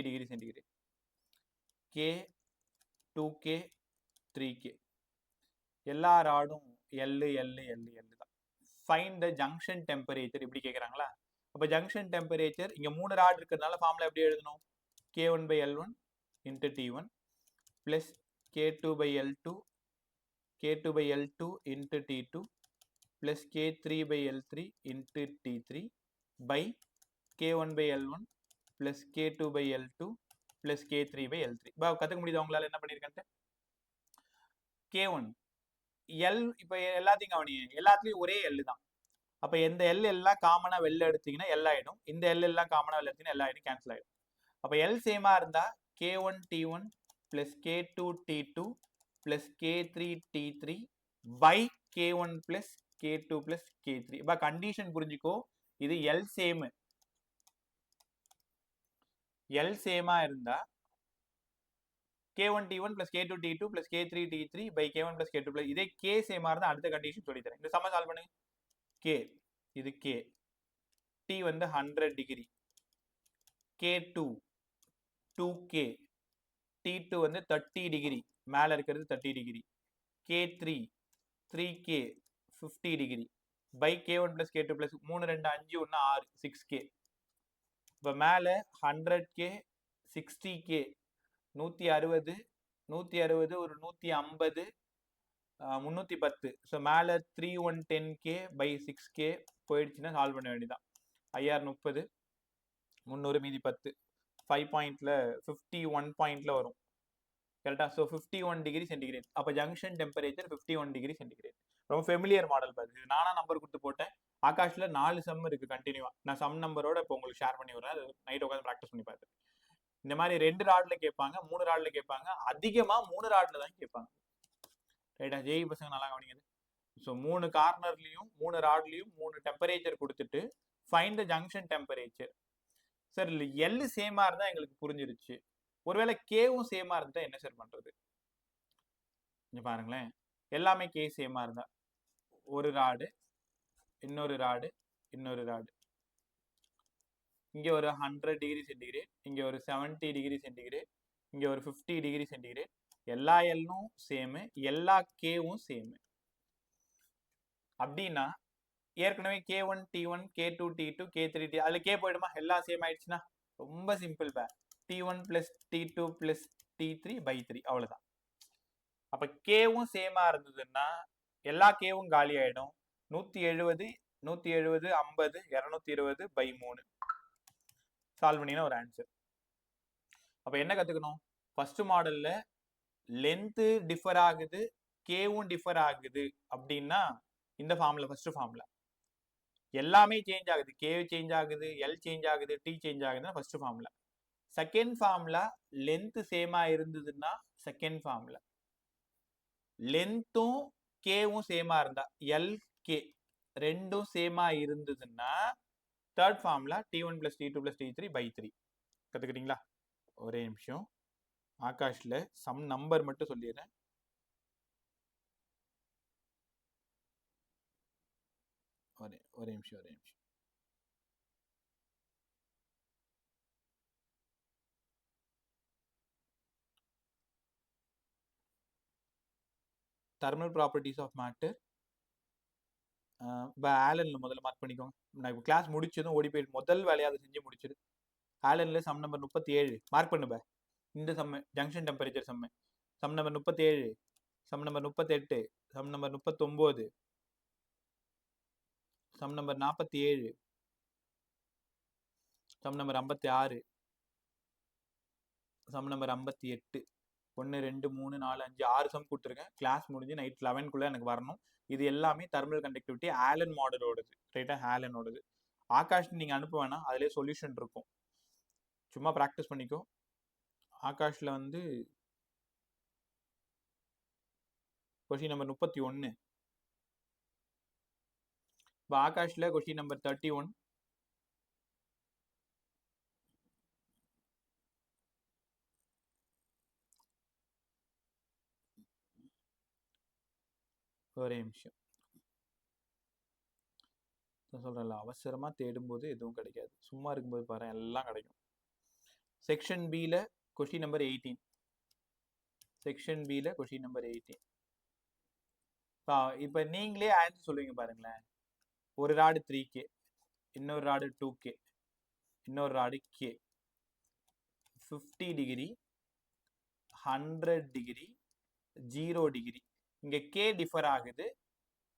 degree centigrade, K, 2K, 3K. எல்லா ராடும் L தான். ஃபைண்ட் த ஜங்ஷன் டெம்பரேச்சர் இப்படி கேட்குறாங்களா? அப்போ ஜங்ஷன் டெம்பரேச்சர் இங்கே 3 ராட் இருக்கிறதுனால ஃபார்முலா எப்படி எழுதணும்? K1 by L1 into T1 plus K2 by L2 into T2 plus K3 by L3 into T3 by K1 by L1 plus K2 by L2 plus K3 by L3. கற்றுக்க முடியுது அவங்களால என்ன பண்ணியிருக்கேன்ட்டு? K1 L, இப்போ எல்லாத்தையும் கவனிங்க, எல்லாத்துலேயும் ஒரே L தான். அப்போ எந்த L எல்லாம் காமனா வெளில எடுத்தீங்கன்னா L ஆயிடும். இந்த L எல்லாம் காமனா வெளில எடுத்தீங்கன்னா L ஆயிடும், கேன்சல் ஆயிடும். அப்போ L சேமா இருந்தா K1 T1 plus K2 T2 plus K3 T3 by K1 plus K2 plus K3. இப்போ கண்டிஷன் புரிஞ்சுக்கோ, இது L சேமா இருந்தா K1 T1 plus K2 T2 plus K3 T3 by K1 plus K2 plus, இதே K சேமா இருந்தா அடுத்த கண்டிஷன் சொல்லி தரேன். இந்த சம்ம சால்வ் பண்ணுங்க. K, இது K, T வந்து 100 டிகிரி, K2 2K, T2 வந்து 30 டிகிரி, மேல இருக்கிறது 30 degree, K3 3K 50 degree by K1 plus K2 plus 3 2 5 1 6 6K. இப்போ மேலே 100K 60K 160 160 ஒரு 150 310. ஸோ மேலே 3110K by 6K போயிடுச்சுன்னா சால்வ் பண்ண வேண்டியதான். IR 30 300 மீதி 10 5 பாயிண்ட்ல 51 பாயிண்ட்ல வரும் கரெக்டா. So 51 degree centigrade. அப்போ ஜங்ஷன் டெம்பரேச்சர் 51 டிகிரி சென்டிகிரேட். ரொம்ப ஃபெமிலியர் மாடல் பாருங்க. நானா நம்பர் கொடுத்து போட்டேன். ஆகாஷ்ல 4 சம் இருக்கு கண்டினியூவா. நான் சம் நம்பரோட இப்போ உங்களுக்கு ஷேர் பண்ணி விடுறேன். அது நைட் உட்காந்து ப்ராக்டிஸ் பண்ணி பார்த்து. இந்த மாதிரி 2 ராட்ல கேட்பாங்க, 3 ராட்ல கேட்பாங்க, அதிகமா 3 ராட்ல தான் கேட்பாங்க. ரைட்டா? ஜேஇ பசங்க நல்லா கவனிக்குது. ஸோ 3 கார்னர்லயும் 3 ராட்லயும் 3 டெம்பரேச்சர் கொடுத்துட்டு find the junction temperature. Sir L சேமா இருந்தா எங்களுக்கு புரிஞ்சிருச்சு. ஒருவேளை கேவும் சேமா இருந்தா என்ன சார் பண்றது? பாருங்களேன், எல்லாமே கே சேமா இருந்தா ஒரு ராடு இன்னொரு ராடு இன்னொரு ராடு, இங்க ஒரு 100 டிகிரி சென்டிகிரேட், இங்க ஒரு 70 டிகிரி சென்டிகிரேட், இங்க ஒரு 50 டிகிரி சென்டிகிரேட். எல்லா எல்லும் சேமு, எல்லா கேவும் சேமு. அப்படின்னா ஏற்கனவே K1 T1 K2 T2 K3 T, அதுல கே போயிடுமா? எல்லாம் சேம் ஆயிடுச்சுன்னா ரொம்ப simple pay. T1 plus T2 plus T3 by 3 அவ்வளவுதான். அப்ப கேவும் சேமா இருந்ததுன்னா எல்லா கேவும் காலி ஆயிடும். 170 170 50 220 by 3 சால்வ் பண்ணினா ஒரு ஆன்சர். அப்ப என்ன கத்துக்கணும்? ஃபர்ஸ்ட் மாடல்ல லென்த் டிஃபர் ஆகுது, கேவும் டிஃபர் ஆகுது அப்படின்னா இந்த ஃபார்முலா ஃபர்ஸ்ட் ஃபார்முலா. எல்லாமே சேஞ்ச் ஆகுது, கே சேஞ்ச் ஆகுது, எல் சேஞ்ச் ஆகுது, டி சேஞ்ச் ஆகுதுன்னா first formula. Second formula length சேமா இருந்ததுன்னா செகண்ட் ஃபார்முலா. லென்த்தும் கேவும் சேமா இருந்தா எல் கே ரெண்டும் சேமா இருந்ததுன்னா third formula T1 plus T2 plus T3 by 3. கத்துக்கிட்டீங்களா? ஒரே நிமிஷம், ஆகாஷ்ல சம் நம்பர் மட்டும் சொல்லிடுறேன். ஒரே நிமிஷம். thermal properties of matter. இப்போ ஆலன்ல முதல்ல மார்க் பண்ணிக்கோங்க. நான் இப்போ கிளாஸ் முடிச்சதும் ஓடி போய் முதல் வேலையை அதை செஞ்சு முடிச்சிடு. ஆலன்ல சம் நம்பர் 37 மார்க் பண்ணுப்ப. இந்த sum junction temperature sum. Sum number 37, sum number 38, sum number 39, sum number 47, sum number 56, sum number 58. 1 2 3 4 5 6 sum கொடுத்துருக்கேன். கிளாஸ் முடிஞ்சு நைட் 11 எனக்கு வரணும். இது எல்லாமே தெர்மல் கண்டக்டிவிட்டி ஆலன் மாடலோடது. ரைட்டா? ஆலனோடது. ஆகாஷ் நீங்க அனுப்ப வேணாம், அதுலேயே சொல்யூஷன் இருக்கும், சும்மா ப்ராக்டிஸ் பண்ணிக்கோ. ஆகாஷ்ல வந்து கொஸ்டின் நம்பர் 31. இப்போ ஆகாஷ்ல கொஸ்டின் நம்பர் 31. ஒரே நிமிஷம் சொல்றேன்ல, அவசரமா தேடும்போது எதுவும் கிடைக்காது, சும்மா இருக்கும்போது பாரு எல்லாம் கிடைக்கும். செக்ஷன் பில கொஸ்டின் நம்பர் 18. செக்ஷன் பில கொஸ்டின் நம்பர் 18. இப்போ நீங்களே ஆன்சர் சொல்லுவீங்க பாருங்களேன். ஒரு ராடு 3K, இன்னொரு ராடு 2K, இன்னொரு rod K. 50 degree, 100 degree, 0 degree. இங்க K டிஃபர் ஆகுது,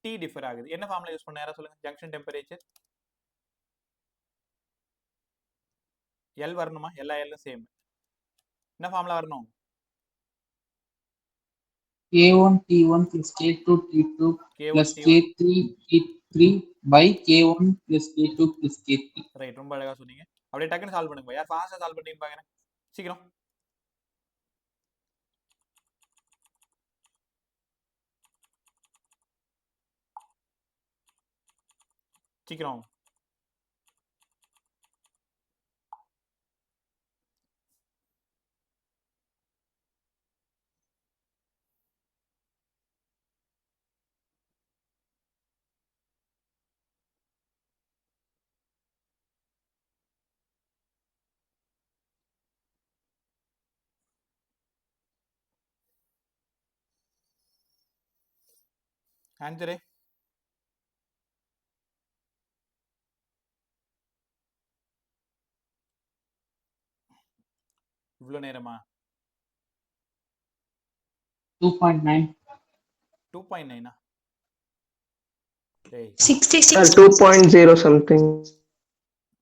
T டிஃபர் ஆகுது. என்ன ஃபார்முலா யூஸ் பண்ண யாரா சொல்லுங்க? ஜங்ஷன் டெம்பரேச்சர் எல் வரணுமா? எல்லா எல்லும் சேம். என்ன ஃபார்முலா வரணும்? K1 T1 plus K2 T2 plus K3 T3 by K1 plus K2 plus K3. Right, ரொம்ப அழகா சொன்னீங்க. அப்படியே டக்குன்னு சால்வ் பண்ணுங்க. யார் ஃபாஸ்டா சால்வ் பண்ணீங்க பாக்குறேன், சீக்கிரம். சீக்கிரம். ஆன்சரு இவ்வளோ நேரமா 2.9. 2.9 டேய் 66. 2.0 சம்திங்.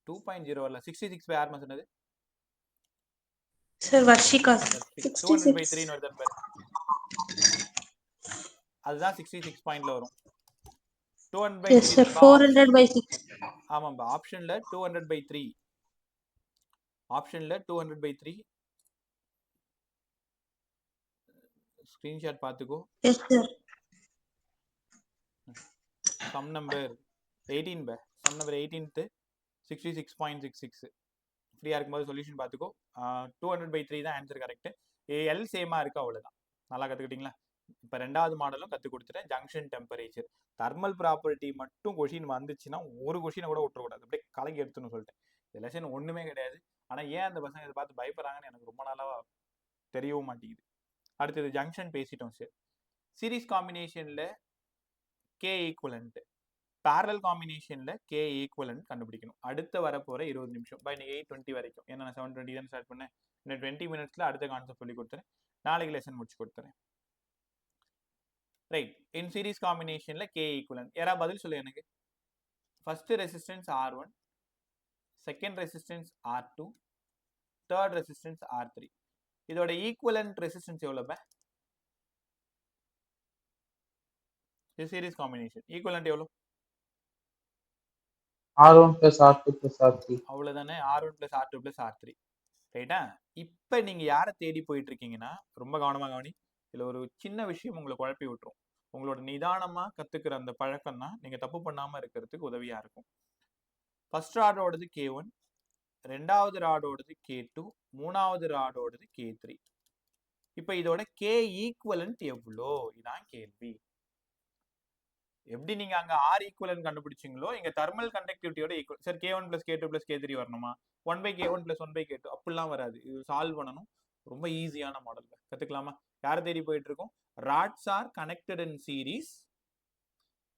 2.0 இல்ல 66 யாருமா சொன்னது? Sir, Varshika. 200/3 66. வருது பாரு, அதுதான் 66 பாயிண்ட்ல வரும். Yes, 200/3 sir. 400/6. ஆமாம்பா, ஆப்ஷன்ல 200/3, ஆப்ஷன்ல 200/3 ஸ்கிரீன்ஷாட் பார்த்துக்கோ. Yes, sir. சம் நம்பர் 18 பே, சம் நம்பர் 18th 66.66. ஃப்ரீயா இருக்கும்போது சொல்யூஷன் பார்த்துக்கோ. 200/3 தான் ஆன்சர் கரெக்ட். எல் சேமா இருக்கு, அவ்வளவுதான். நல்லா கத்துக்கிட்டீங்களா? இப்போ ரெண்டாவது மாடலும் கத்து கொடுத்துட்டேன். ஜங்ஷன் டெம்பரேச்சர், தெர்மல் ப்ராப்பர்ட்டி மட்டும் கொஷின் வந்துச்சுன்னா ஒரு கொஷினை கூட விட்டுறக்கூடாது, அப்படியே கலக்கி எடுத்துன்னு சொல்லிட்டேன். இந்த லெசன் ஒண்ணுமே கிடையாது. ஆனா ஏன் அந்த பசங்க இதை பார்த்து பயப்படுறாங்கன்னு எனக்கு ரொம்ப நாளா தெரியவும் மாட்டேங்குது. அடுத்தது ஜங்ஷன் பேசிட்டோம் சார். சீரிஸ் காம்பினேஷன்ல கே ஈக்குவலண்ட், பேரல் காம்பினேஷன்ல கே ஈக்குவலண்ட் கண்டுபிடிக்கணும். அடுத்த வரப்போற 20 நிமிஷம் பை 8:20 வரைக்கும். ஏன்னா நான் 7:20 தான் ஸ்டார்ட் பண்ணேன். இன்னும் 20 மினிட்ஸ்ல அடுத்த கான்செப்ட் சொல்லி கொடுத்துறேன். நாளைக்கு லெசன் முடிச்சு கொடுத்துறேன். ரைட், இன் சீரிஸ் காம்பினேஷன்ல கே ஈக்குவலண்ட் யாரா பதில் சொல்லு எனக்கு. First resistance R1, second resistance R2, third resistance R3. இதோட ஈக்குவலண்ட் ரெசிஸ்டன்ஸ் எவ்வளவு? இது சீரிஸ் காம்பினேஷன், ஈக்குவலண்ட் எவ்வளவு? R1 plus R2 plus R3. அவ்வளவுதானே, R1 plus R2 plus R3. ரைட்டா? இப்ப நீங்க யாரை தேடி போயிட்டு இருக்கீங்கன்னா ரொம்ப கவனமா கவனி. இதுல ஒரு சின்ன விஷயம் உங்களை குழப்பி விட்டுரும். உங்களோட நிதானமா கத்துக்கிற அந்த பழக்கம் தான் நீங்க தப்பு பண்ணாம இருக்கிறதுக்கு உதவியா இருக்கும். ஃபர்ஸ்ட் ராடோடது K1, ரெண்டாவது ராடோடது K2, மூணாவது ராடோடது K3. இப்ப இதோட K ஈக்குவலண்ட் எவ்வளோ இதான் கேள்வி. எப்படி நீங்க அங்க R ஈக்குவலண்ட் கண்டுபிடிச்சீங்களோ இங்க தெர்மல் கண்டக்டிவிட்டியோட equal. Sir K1 plus K2 plus K3 வரணுமா? 1/K1 plus 1/K2 அப்படிலாம் வராது. இது சால்வ் பண்ணணும். ரொம்ப ஈஸியான மாடல் கத்துக்கலாமா? யாரை தேடி போயிட்டு இருக்கோம்? Rods are connected in series,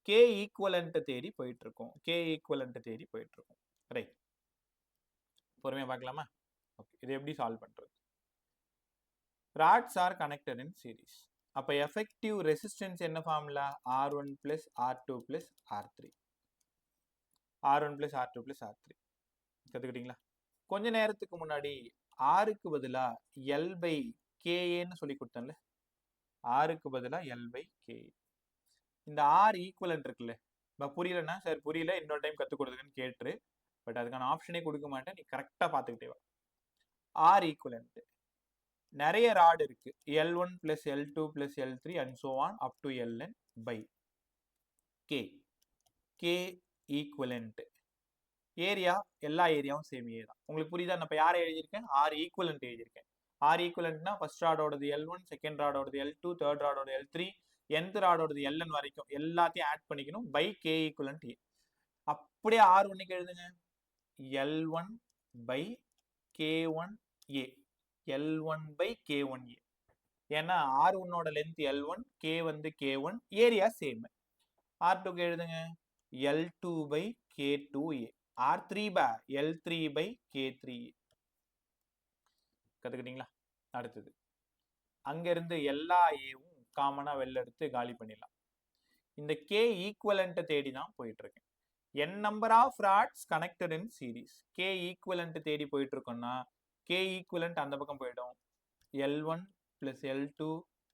K equivalent தேடி போயிட்டு இருக்கோம். K ஈக்குவலண்ட் தேடி போயிட்டு இருக்கோம். ரைட், பொறுமையா பார்க்கலாமா? ஓகே, இது எப்படி சால்வ் பண்றது? Rods are connected in series. அப்ப எஃபெக்டிவ் ரெசிஸ்டன்ஸ் என்ன formula? R1 plus R2 plus R3. R1 plus R2 plus R3 கத்துக்கிட்டீங்களா? கொஞ்ச நேரத்துக்கு முன்னாடி ஆருக்கு பதிலா L/KAன்னு சொல்லி கொடுத்தேன்ல, ஆருக்கு பதிலா L/KA. இந்த R ஈக்குவலண்ட் இருக்குல்ல, புரியலன்னா சார் புரியல இன்னொரு டைம் கத்து கொடுத்துருன்னு கேட்டுரு. பட் அதுக்கான ஆப்ஷனே கொடுக்க மாட்டேன், நீ கரெக்டா பாத்துக்கிட்டே வா. R ஈக்குவலண்ட் நிறைய ராட் இருக்கு, L1 plus L2 plus L3 and so on up to Ln by K. K equivalent area, எல்லா ஏரியாவும் சேம் ஏ தான். உங்களுக்கு புரியுதா? நான் இப்போ யாரை எழுதியிருக்கேன்? R ஈக்குவலண்ட் எழுதியிருக்கேன். R ஈக்குவலண்ட்னா ஃபர்ஸ்ட் ராடோடது L1, செகண்ட் ராடோடது L2, தேர்ட் ராடோட L3, nth ராடோடது Ln வரைக்கும் எல்லாத்தையும் ஆட் பண்ணிக்கணும் பை K ஈக்குவலண்ட் ஏ. அப்படியே R1க்கு எழுதுங்க, L1 by K1A, L1 by K1A. ஏன்னா R1ஓட லென்த் L1, K வந்து K1, ஏரியா சேம். R2க்கு எழுதுங்க L2 by K2A, R3 by L3 by K3A. கத்துக்கிட்டீங்களா? அடுத்தது அங்க இருந்து எல்லா ஏவும் காமனா வெளில எடுத்து காலி பண்ணிடலாம். இந்த K ஈக்குவலண்ட் தேடி தான் போயிட்டு இருக்கேன். n number of rods connected in series. K equivalent தேடி போயிட்டு இருக்கோம்னா K ஈக்குவலண்ட் அந்த பக்கம் போயிடும். L1 plus L2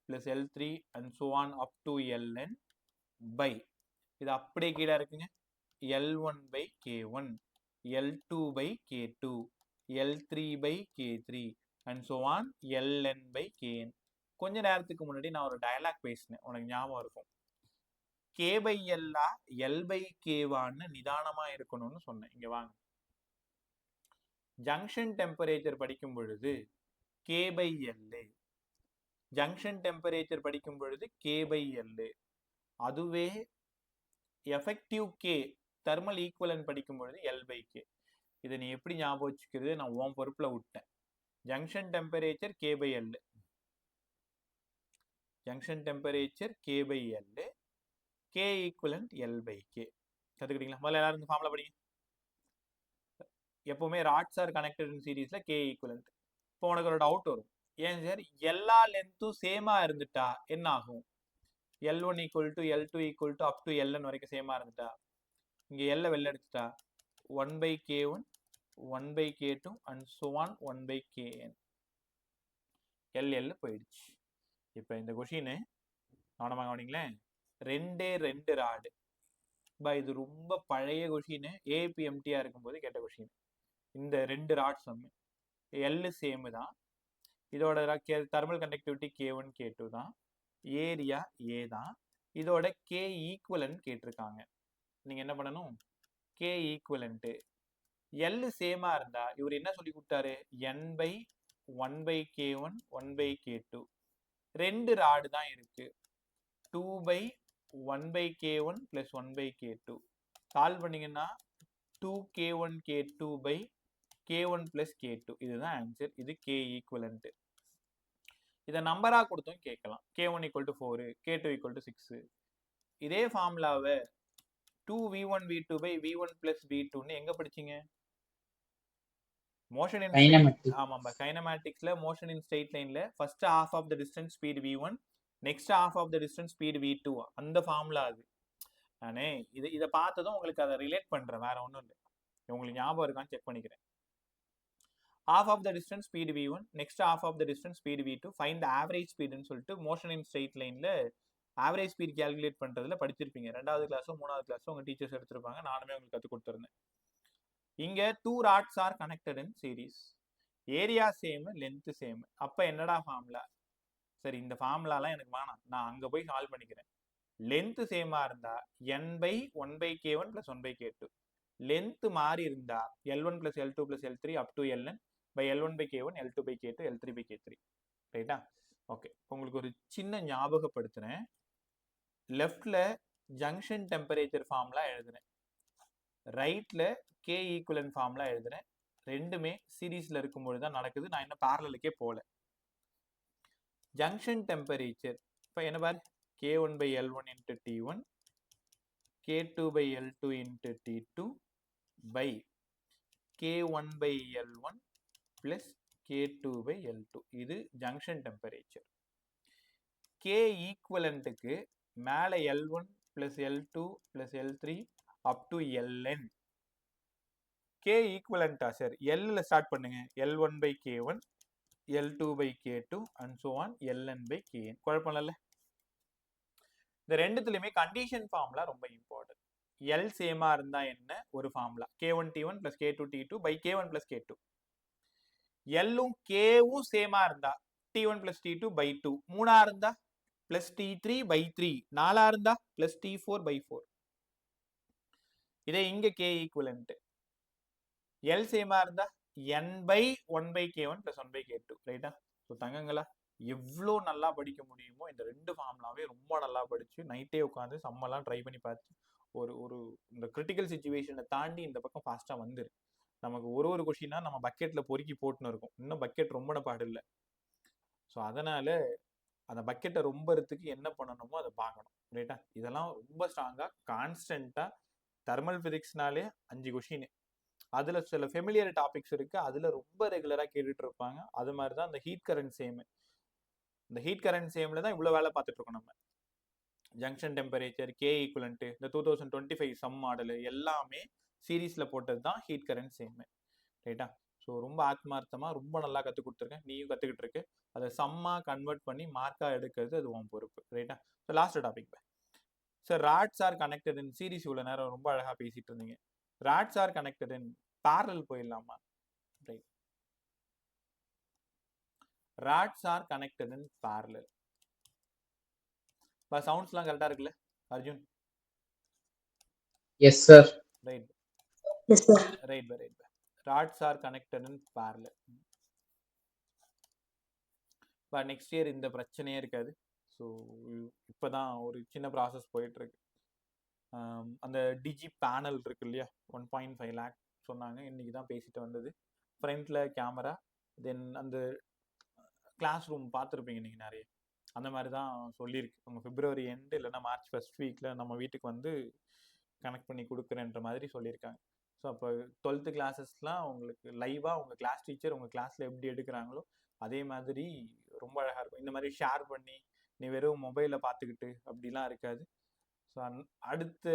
plus L3 and so on up to Ln by, இது அப்படியே கீழே இருக்குங்க, L1 by K1, L2 by K2, L3 by K3 and so on Ln by Kn. கொஞ்ச நேரத்துக்கு முன்னாடி நான் ஒரு டயலாக் பேசினேன், உனக்கு ஞாபகம் இருக்கும். K by L L by K-வான்னு நிதானமா இருக்கணும்னு சொன்னேன். இங்க வாங்க, ஜங்ஷன் டெம்பரேச்சர் படிக்கும் பொழுது K by L, junction temperature படிக்கும் பொழுது K by L. அதுவே எஃபெக்டிவ் K தெர்மல் ஈக்குவலன்ட் படிக்கும் பொழுது L by K. இதை நீ எப்படி ஞாபகம் வச்சுக்கிறது? நான் உன் பொறுப்புல விட்டேன். Junction temperature K by L, junction temperature K by L, K equivalent L by K. கத்துக்கிட்டீங்களா? முதல்ல எல்லாரும் இந்த ஃபார்முலா படிங்க. எப்பவுமே ராட்ஸ் ஆர் கனெக்டட் இன் சீரீஸ்ல K ஈக்குவலண்ட். இப்போ உனக்கு ஒரு டவுட் வரும், ஏன் சார் எல்லா லென்த்தும் சேமா இருந்துட்டா என்ன ஆகும்? L1 equal to L2 equal to up to Ln வரைக்கும் சேமா இருந்துட்டா, இங்க L வெளில எடுத்துட்டா 1 by K1 1 by K2 and so on 1 by Kn. L போயிடுச்சு. இப்போ இந்த கொஷின் கவனமாக கவனிங்களேன். ரெண்டு ராடு. இது ரொம்ப பழைய கொஷின், ஏபிஎம்டியா இருக்கும்போது கேட்ட கொஷின். இந்த 2 ராட்ஸ் நம்ம L சேம் தான், இதோட தெர்மல் கண்டக்டிவிட்டி K1 K2 தான், ஏரியா A தான், இதோட K ஈக்குவலன்ட் கேட்டிருக்காங்க. நீங்க என்ன பண்ணணும், K ஈக்குவலன்ட் L சேமா இருந்தா இவர் என்ன சொல்லி கொடுத்தாரு, N by 1 by K1 1 by K2. 2 rod தான் இருக்கு, 2 by 1 by K1 plus 1 by K2. Solve பண்ணீங்கன்னா 2K1 K2 by K1 plus K2. இதுதான் ஆன்சர். இது K ஈக்குவலன்ட். இதை நம்பரா கொடுத்தும் கேட்கலாம். K1 equal to 4, K2 equal to 6. இதே ஃபார்முலாவை 2V1 V2 by V1 plus V2 எங்க படிச்சீங்க? Motion in kinematics. ஆமாம்பா, கைனமேட்டிக்ஸ்ல மோஷன் இன் ஸ்ட்ரெயிட் லைன்ல first half of the distance speed V1, next half of the distance speed V2. அந்த ஃபார்முலா அது. நானே இதை பார்த்ததும் உங்களுக்கு அதை ரிலேட் பண்றேன், வேற ஒன்றும் இல்லை. உங்களுக்கு ஞாபகம் இருக்கான்னு செக் பண்ணிக்கிறேன். half of the distance speed V1, next half of the distance speed V2, find the average speed ன்னு சொல்லிட்டு மோஷன் இன் ஸ்ட்ரெயிட் லைன்ல ஆவரேஜ் ஸ்பீட் கால்குலேட் பண்றதுல படிச்சிருப்பீங்க. 2வது கிளாஸோ 3வது கிளாஸோ உங்க டீச்சர்ஸ் எடுத்திருப்பாங்க, நானுமே உங்களுக்கு கற்றுக் கொடுத்துருந்தேன். இங்க 2 rods are connected in series, area same, length same. அப்ப என்னடா ஃபார்முலா? சரி, இந்த ஃபார்முலாலாம் எனக்கு வேணாம், நான் அங்க போய் சால்வ் பண்ணிக்கிறேன். லென்த் சேமா இருந்தா N by 1 by K1 plus 1 by K2. Length மாறி இருந்தா L1 plus L2 plus L3 up to Ln by L1 by K1 L2 by K2 L3 by K3. ரைட்டா? ஓகே, உங்களுக்கு ஒரு சின்ன ஞாபகப்படுத்துறேன். லெஃப்ட்ல ஜங்ஷன் டெம்பரேச்சர் ஃபார்முலா எழுதுறேன், ரைட்ல K ஈக்குவலன்ட் ஃபார்முலா எழுதுறேன். ரெண்டுமே சீரீஸ்ல இருக்கும்போது தான் நடக்குது, நான் இன்னும் பேரலலுக்கே போல. ஜங்ஷன் டெம்பரேச்சர் இப்போ என்ன பாரு, K1 by L1 into T1, K2 by L2 into T2 by K1 by L1 plus K2 by L2. இது ஜங்ஷன் டெம்பரேச்சர். K ஈக்குவலண்ட்டுக்கு மேலே L1 plus L2 plus L3 up to Ln. K ஈக்குவலண்டா சார், L ஸ்டார்ட் பண்ணுங்க, L1 by K1 L2 by K2 and so on Ln by Kn. குழப்பம் இல்ல? இந்த ரெண்டுத்துலயுமே கண்டிஷன் ஃபார்முலா ரொம்ப இம்பார்ட்டன்ட். L சேமா இருந்தா என்ன ஒரு formula, K1 T1 plus K2 T2 by K1 plus K2. Lம் Kவும் சேமா இருந்தா T1 plus T2 by 2, 3ஆ இருந்தா plus T3 by 3, 4ஆ இருந்தா plus T4 by 4. இதே இங்க K ஈக்குவலன்ட், L சேமா இருந்தா N by 1 by K1 plus 1 by K2. ரைட்டா? ஸோ தங்கங்களா, எவ்வளோ நல்லா படிக்க முடியுமோ இந்த 2 ஃபார்முலாவே ரொம்ப நல்லா படிச்சு நைட்டே உட்காந்து சம்மெல்லாம் ட்ரை பண்ணி பார்த்து ஒரு இந்த கிரிட்டிக்கல் சுச்சுவேஷனை தாண்டி இந்த பக்கம் ஃபாஸ்ட்டாக வந்துரு. நமக்கு ஒரு கொஷினா நம்ம பக்கெட்டில் பொறுக்கி போட்டுன்னு இருக்கும், இன்னும் பக்கெட் ரொம்ப பாடு இல்லை. ஸோ அதனால அந்த பக்கெட்டை ரொம்பறதுக்கு என்ன பண்ணணுமோ அதை பார்க்கணும். ரைட்டா? இதெல்லாம் ரொம்ப ஸ்ட்ராங்காக கான்ஸ்டண்ட்டாக தெர்மல் ஃபிசிக்ஸ்னாலே 5 கொஷின், அதில் சில ஃபெமிலியர் டாபிக்ஸ் இருக்கு, அதில் ரொம்ப ரெகுலராக கேட்டுட்டு இருப்பாங்க. அது மாதிரி தான் இந்த ஹீட் கரண்ட் சேம். இந்த ஹீட் கரண்ட் சேம்ல தான் இவ்வளோ வேலை பார்த்துட்டு இருக்கோம் நம்ம. ஜங்ஷன் டெம்பரேச்சர், K ஈக்குவலன்ட், இந்த 2025 சம் மாடல் எல்லாமே சீரீஸ்ல போட்டது தான் ஹீட் கரண்ட் சேம். ரைட்டா? ஸோ ரொம்ப ஆத்மார்த்தமா ரொம்ப நல்லா கற்றுக் கொடுத்துருக்கேன், நீயும் கற்றுக்கிட்டு இருக்கு. அதை சம்மா கன்வெர்ட் பண்ணி மார்க்கா எடுக்கிறது அது உன் பொறுப்பு. ரைட்டா? So last topic sir, rods are connected in series. இவ்வளோ நேரம் ரொம்ப அழகாக பேசிட்டு இருந்தீங்க. Rods are connected in parallel போயிடலாமா? Right, rods are connected in parallel. சவுண்ட்ஸ்லாம் கரெக்டா இருக்குல்ல Arjun? Yes sir. Right Yes, sir. Right right. Rods are connected in parallel. Next year இந்த பிரச்சனையே இருக்காது. ஸோ இப்போதான் ஒரு சின்ன ப்ராசஸ் போயிட்டு இருக்கு. அந்த டிஜி பேனல் இருக்கு இல்லையா, 1.5 lakh சொன்னாங்க, இன்னைக்கு தான் பேசிட்டு வந்தது. ஃப்ரண்ட்ல கேமரா, தென் அந்த கிளாஸ் ரூம் பார்த்துருப்பீங்க நீங்கள் நிறைய. அந்த மாதிரி தான் சொல்லியிருக்கு. அவங்க பிப்ரவரி எண்டு இல்லைன்னா மார்ச் ஃபர்ஸ்ட் வீக்கில் நம்ம வீட்டுக்கு வந்து கனெக்ட் பண்ணி கொடுக்குறேன்ற மாதிரி சொல்லியிருக்காங்க. ஸோ அப்போ 12th கிளாஸஸ்லாம் உங்களுக்கு லைவாக உங்கள் கிளாஸ் டீச்சர் உங்கள் கிளாஸில் எப்படி எடுக்கிறாங்களோ அதே மாதிரி ரொம்ப அழகாக இருக்கும். இந்த மாதிரி ஷேர் பண்ணி நீ வெறும் மொபைலில் பார்த்துக்கிட்டு அப்படிலாம் இருக்காது. ஸோ அடுத்த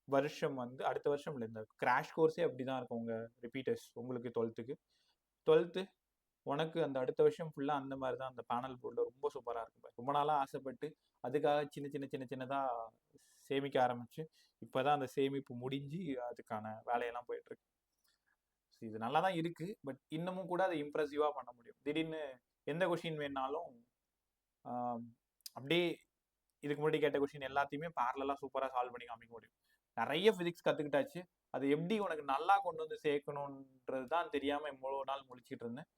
வருஷம் வந்து அடுத்த வருஷம் இல்லை, இந்த கிராஷ் கோர்ஸே அப்படி தான் இருக்கும் உங்கள் ரிப்பீட்டர்ஸ் உங்களுக்கு 12th உனக்கு அந்த அடுத்த வருஷம் ஃபுல்லாக அந்த மாதிரி தான் அந்த பேனல் போர்டில் ரொம்ப சூப்பராக இருக்கும். ரொம்ப நாளாக ஆசைப்பட்டு அதுக்காக சின்னதாக சேமிக்க ஆரம்பிச்சு இப்போ தான் அந்த சேமிப்பு முடிஞ்சு அதுக்கான வேலையெல்லாம் போயிட்டுருக்கு. ஸோ இது நல்லா தான் இருக்குது, பட் இன்னமும் கூட அதை இம்ப்ரெசிவாக பண்ண முடியும். திடீர்னு எந்த கொஷின் வேணாலும் அப்படியே இதுக்கு முன்னாடி கேட்ட கொஷின் எல்லாத்தையுமே பேரலாக சூப்பராக சால்வ் பண்ணி காமிக்க முடியும். நிறைய ஃபிசிக்ஸ் கற்றுக்கிட்டாச்சு, அது எப்படி உனக்கு நல்லா கொண்டு வந்து சேர்க்கணுன்றது தான் தெரியாமல் இவ்வளோ நாள் முழிச்சிட்டு இருந்தேன்.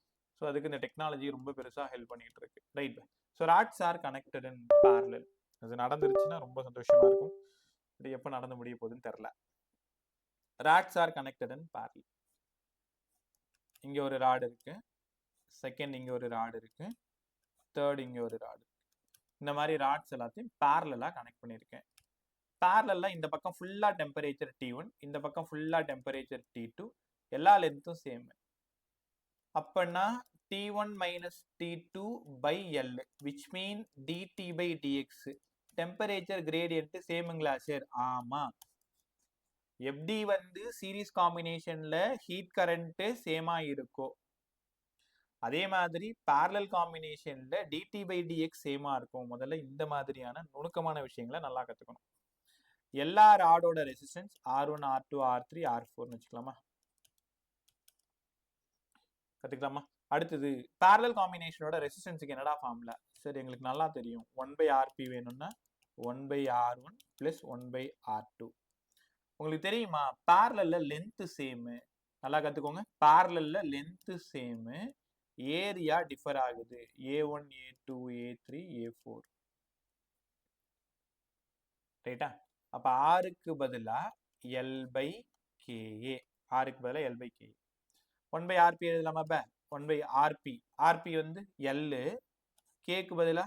ஸோ அதுக்கு இந்த டெக்னாலஜி ரொம்ப பெருசாக ஹெல்ப் பண்ணிட்டு இருக்கு. Right. So rods are connected in parallel. அது நடந்துருச்சுன்னா ரொம்ப சந்தோஷமா இருக்கும். இது எப்போ நடந்து முடிய போகுதுன்னு தெரில. Rods are connected in parallel. இங்கே ஒரு ராடு இருக்கு, செகண்ட் இங்கே ஒரு ராடு இருக்கு, தேர்ட் இங்கே ஒரு ராடு. இந்த மாதிரி ராட்ஸ் எல்லாத்தையும் பேரலாக கனெக்ட் பண்ணியிருக்கேன். பேரலில் இந்த பக்கம் ஃபுல்லாக டெம்பரேச்சர் T1, இந்த பக்கம் ஃபுல்லாக டெம்பரேச்சர் T2, எல்லா லென்த்தும் சேம். அப்பன்னா T1 minus T2 by L, which mean dt by dx. Temperature gradient சேமுங்களா சார்? ஆமா. எப்படி வந்து சீரீஸ் காம்பினேஷன்ல ஹீட் கரண்ட் சேமா இருக்கோ அதே மாதிரி பேரலல் காம்பினேஷன்ல dt by dx சேமா இருக்கும். முதல்ல இந்த மாதிரியான நுணுக்கமான விஷயங்களை நல்லா கத்துக்கணும். எல்லா ராடோட resistance R1, R2, R3, R4 வச்சுக்கலாமா? கத்துக்கலாமா? அடுத்தது பேரலல் காம்பினேஷனோட ரெசிஸ்டன்ஸுக்கு என்னடா ஃபார்முலா? சரி, எங்களுக்கு நல்லா தெரியும். 1/Rp வேணும்னா 1/R1 + 1/R2. உங்களுக்கு தெரியுமா பேரலல்ல லென்த் சேமு? நல்லா கத்துக்கோங்க. பேரலல்ல லென்த் சேமு, ஏரியா டிஃபர் ஆகுது. A1, A2, A3, A4. ரைட்டா? அப்ப ஆருக்கு பதிலா L/KA, ஆருக்கு பதிலா L/KA. 1/Rp எழுதலாமா? 1/Rp. Rp வந்து L, Kக்கு பதிலா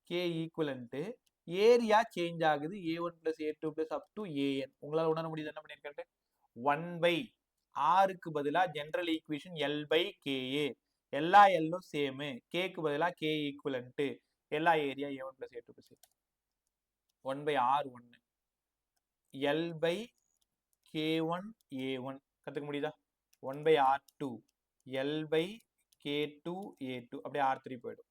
K ஈக்குவலன்ட், ஏரியா சேஞ்ச் ஆகுது A1 + A2 + up to AN. உங்களால உணர முடியுது என்ன பண்ணிருக்கேன்? 1/Rக்கு பதிலா ஜெனரல் ஈக்குவேஷன் L/KA. எல்லா எல்லும் சேம், Kக்கு பதிலா K ஈக்குவலன்ட், எல்லா area A1 + A2 + A. 1/R1 L/K1 A1 கத்துக்க முடியுதா? 1/R2 L/K2 A2. அப்படியே R3 போயிடும்.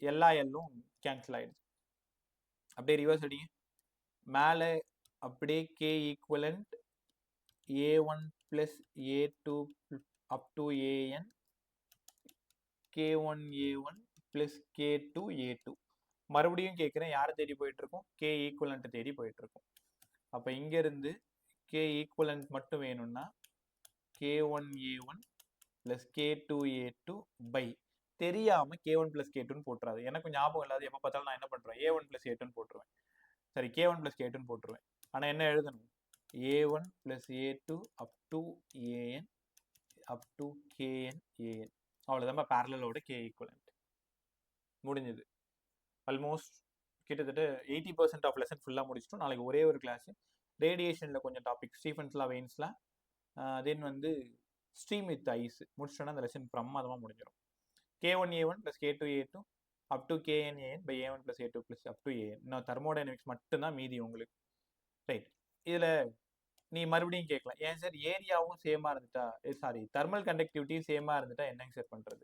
எல்லா எல்லும் கேன்சல் ஆயிடுது. அப்படியே ரிவர்ஸ் அடிங்க. மேலே அப்படியே K equivalent A1 + A2 up to AN, K1 A1 + K2 A2. மறுபடியும் கேட்குறேன், யாரை தேடி போயிட்டு இருக்கோம்? K ஈக்குவலன்ட் தேடி போயிட்டு இருக்கோம். அப்போ இங்க இருந்து K ஈக்குவலன்ட் மட்டும் வேணும்னா K1 A1 + K2 A2 by தெரியாம K1 + K2 போட்டுறாது. எனக்கு ஞாபகம் இல்லாத எப்போ பார்த்தாலும் நான் என்ன பண்றேன்? A1 + A2 போட்டுருவேன். சரி, K1 + K2 போட்டுருவேன். ஆனா என்ன எழுதணும்? A1 + A2 up to AN up to KN AN. அவ்வளவுதான் பேரலலோட K ஈக்குவலன்ட். முடிஞ்சது. ஆல்மோஸ்ட் கிட்டத்தட்ட 80% ஆஃப் லெசன் ஃபுல்லாக முடிச்சிட்டோம். நாளைக்கு ஒரே ஒரு கிளாஸ் ரேடியேஷனில் கொஞ்சம் டாபிக், ஸ்டீஃபன்ஸ்லாம் வெயின்ஸ்லாம், தென் வந்து ஸ்ட்ரீம் வித் ஐஸ் முடிச்சிட்டோன்னா அந்த லெசன் பிரமாதமாக முடிஞ்சிடும். K1 A1 + K2 A2 up to KN AN by A1 + A2 + up to AN. இன்னும் தெர்மோடைனமிக்ஸ் மட்டும்தான் மீதி உங்களுக்கு. ரைட். இதில் நீ மறுபடியும் கேட்கலாம், ஏன் சார் ஏரியாவும் சேமாக இருந்துட்டா, சாரி தெர்மல் கண்டக்டிவிட்டியும் சேமாக இருந்துட்டா என்னங்க சார் பண்ணுறது?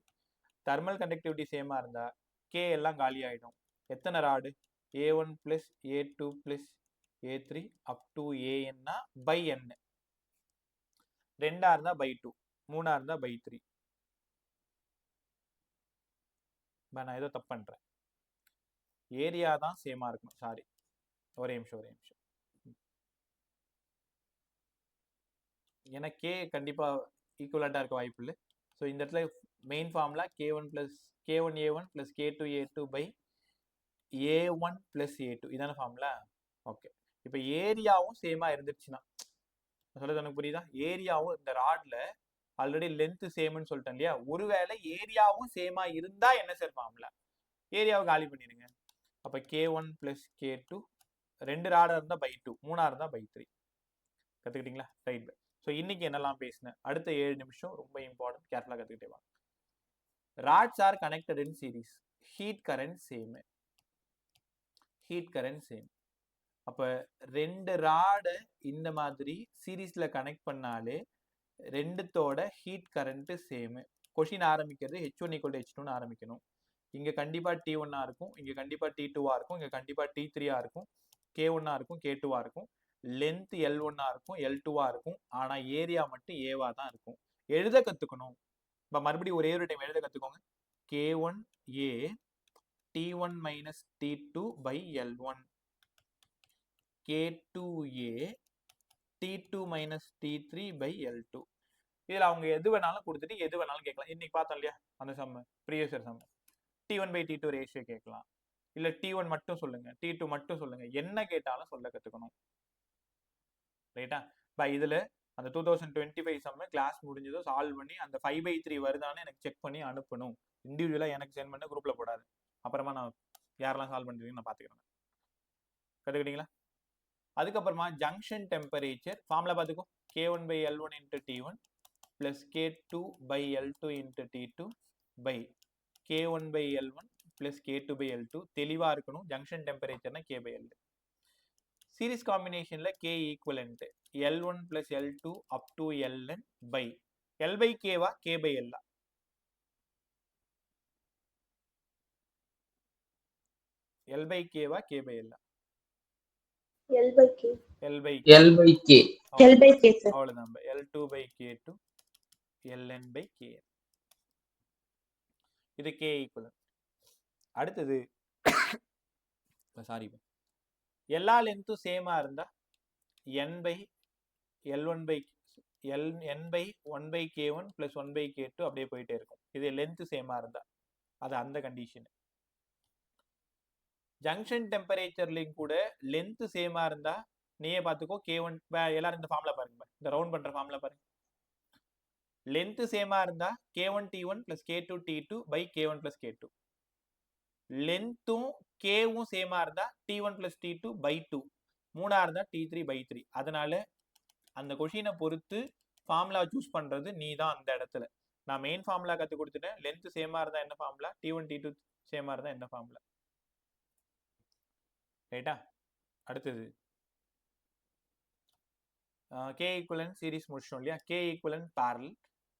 தெர்மல் கண்டக்டிவிட்டி சேமாக இருந்தால் K எல்லாம் காலி ஆகிடும். எத்தனை rod? A1 + A2 + A3 up to AN by N. 2 இருந்தா by 2, 3 இருந்தா by 3. நான் ஏதோ தப்பு பண்றேன். ஏரியா தான் சேமா இருக்கணும். சாரி, ஒரே நிமிஷம். ஏன்னா K கண்டிப்பா ஈக்குவலண்டா இருக்க வாய்ப்பு இல்லை. ஸோ இந்த இடத்துல main formula K1 A1 + K2 A2 by A1 + A2. இதான ஃபார்முலா? ஓகே. இப்போ ஏரியாவும் சேமா இருந்துச்சுன்னா, சொல்றது எனக்கு புரியுதா? ஏரியாவும் இந்த ராட்ல ஆல்ரெடி லென்த் சேம்னு சொல்லிட்டேன் இல்லையா. ஒருவேளை ஏரியாவும் சேமா இருந்தா என்ன சார் ஃபார்முலா, ஏரியாவை காலி பண்ணிடுங்க. அப்ப k1 plus k2 2 ராடா இருந்தா by 2, 3 இருந்தா by 3. கத்துக்கிட்டீங்களா? ரைட். ஸோ இன்னைக்கு என்னெல்லாம் பேசினேன், அடுத்த 7 நிமிஷம் ரொம்ப இம்பார்ட்டன்ட், கேர்ஃபுல்லா கத்துக்கிட்டே வாங்க. Rods are connected in series, heat current same, heat current same. அப்ப 2 ராடு இந்த மாதிரி சீரீஸ்ல கனெக்ட் பண்ணாலே ரெண்டுத்தோட ஹீட் கரண்ட் சேம். கொஸ்டின் ஆரம்பிக்கிறது h1 = h2 ஆரம்பிக்கணும். இங்க கண்டிப்பா T1 இருக்கும், இங்க கண்டிப்பா T2 இருக்கும், இங்க கண்டிப்பா T3 இருக்கும், K1 இருக்கும், K2 இருக்கும், லென்த் L1 இருக்கும், L2 இருக்கும். ஆனா ஏரியா மட்டும் ஏவா தான் இருக்கும். எழுத கத்துக்கணும். இப்ப மறுபடியும் ஒரே ஒரு டைம் எழுத கத்துக்கோங்க. K1A T1 minus T2 by L1, K2A T2 minus T3 by L2. இதுல அவங்க எது வேணாலும் கொடுத்துட்டு எது வேணாலும் கேட்கலாம். இன்னைக்கு பார்த்தோம் இல்லையா அந்த sum, previous year sum, T1 by T2 ratio கேட்கலாம், இல்ல T1 மட்டும் சொல்லுங்க, T2 மட்டும் சொல்லுங்க, என்ன கேட்டாலும் சொல்ல கத்துக்கணும். ரைட்டா? இதுல அந்த 2025 சம் கிளாஸ் முடிஞ்சதோ சால்வ் பண்ணி அந்த 5/3 வருதான்னு எனக்கு செக் பண்ணி அனுப்பணும். இண்டிவிஜுவலா எனக்கு சென்ட் பண்ண, குரூப்ல போடாது. அப்புறமா நான் யாரெல்லாம் சால்வ் பண்றீங்கன்னு நான் பாத்துக்கிறேன். கத்துக்கிட்டீங்களா? அதுக்கப்புறமா ஜங்ஷன் டெம்பரேச்சர் ஃபார்முலா பார்த்துக்கோ. K1 by L1 into T1 plus K2 by L2 into T2 by K1 by L1 plus K2 by L2. தெளிவா இருக்கணும். ஜங்ஷன் டெம்பரேச்சர்னா K by L. சீரிஸ் காம்பினேஷன்ல K equivalent L1 plus L2 up to Ln by L by K வா K by L? L by K வா K by L? L by K. L by K. L by K. L by K, sir. அவ்வளவுதான். L2 by K2 Ln by K. இது K ஈக்குவலன்ட். அடுத்தது சாரி, எல்லா லென்த்தும் சேமா இருந்தா n by L1 by n by 1 by K1 plus 1 by K2 அப்படியே போயிட்டே இருக்கும். இது லென்த் சேமா இருந்தா அது அந்த கண்டிஷன். ஜங்ஷன் டெம்பரேச்சர்லையும் கூட லென்த் சேமா இருந்தா நீயே பார்த்துக்கோ. K1 எல்லாரும் இந்த ஃபார்முலா பாருங்க, இந்த ரவுண்ட் பண்ற ஃபார்முலா பாருங்க. லென்த் சேமா இருந்தா K1 T1 plus K2 T2 by K1 plus K2. லென்த்தும் Kவும் சேமா இருந்தா T1 plus T2 by 2. 3 இருந்தா T3 by 3. அதனால அந்த கொஷினை பொறுத்து ஃபார்முலா சூஸ் பண்றது நீ தான் அந்த இடத்துல. நான் மெயின் ஃபார்முலா கத்து கொடுத்துட்டேன். லென்த் சேமா இருந்தா என்ன ஃபார்முலா, T1 T2 சேமா இருந்தா என்ன ஃபார்முலா. ரைட்டா? அடுத்தது K ஈக்குவலன்ட் சீரிஸ் முடிச்சோம் இல்லையா. K equivalent parallel.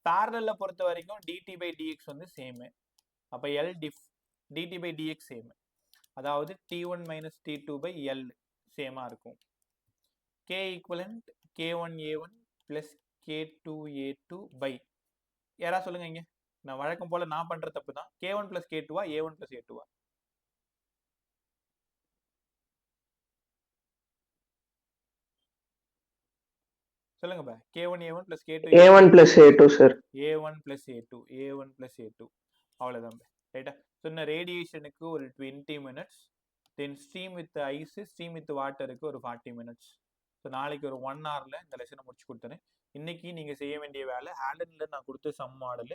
பேரலல்ல பொறுத்த வரைக்கும் dt by dx வந்து சேம். அப்ப L diff dt by dx same. அதாவது T1 minus T2 by L சேமா இருக்கும். K equivalent K1A1 plus K2A2 by யாரா சொல்லுங்க இங்க. நான் வழக்கம் போல நான் பண்ற தப்பு தான். K1 plus K2 A1 plus A2 சொல்லுங்க பா. K1A1 plus K2 A1 plus A2 sir. A1 plus A2 A1 plus A2 அவ்வளவுதான். ரைட்டா? சொன்ன ரேடியேஷனுக்கு ஒரு 20 minutes, then stream with ice, stream with வாட்டருக்கு ஒரு 40 minutes. ஸோ நாளைக்கு ஒரு 1 hourல இந்த லெசனை முடிச்சு கொடுத்தேன். இன்னைக்கு நீங்க செய்ய வேண்டிய வேலை ஹேண்டன்ல நான் கொடுத்த சம் மாடல்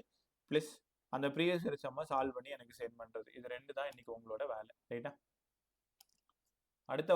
பிளஸ் அந்த ப்ரீவியஸ் இயர் சம்மை சால்வ் பண்ணி எனக்கு சென்ட் பண்றது. இது 2 தான் இன்னைக்கு உங்களோட வேலை. ரைட்டா? அடுத்த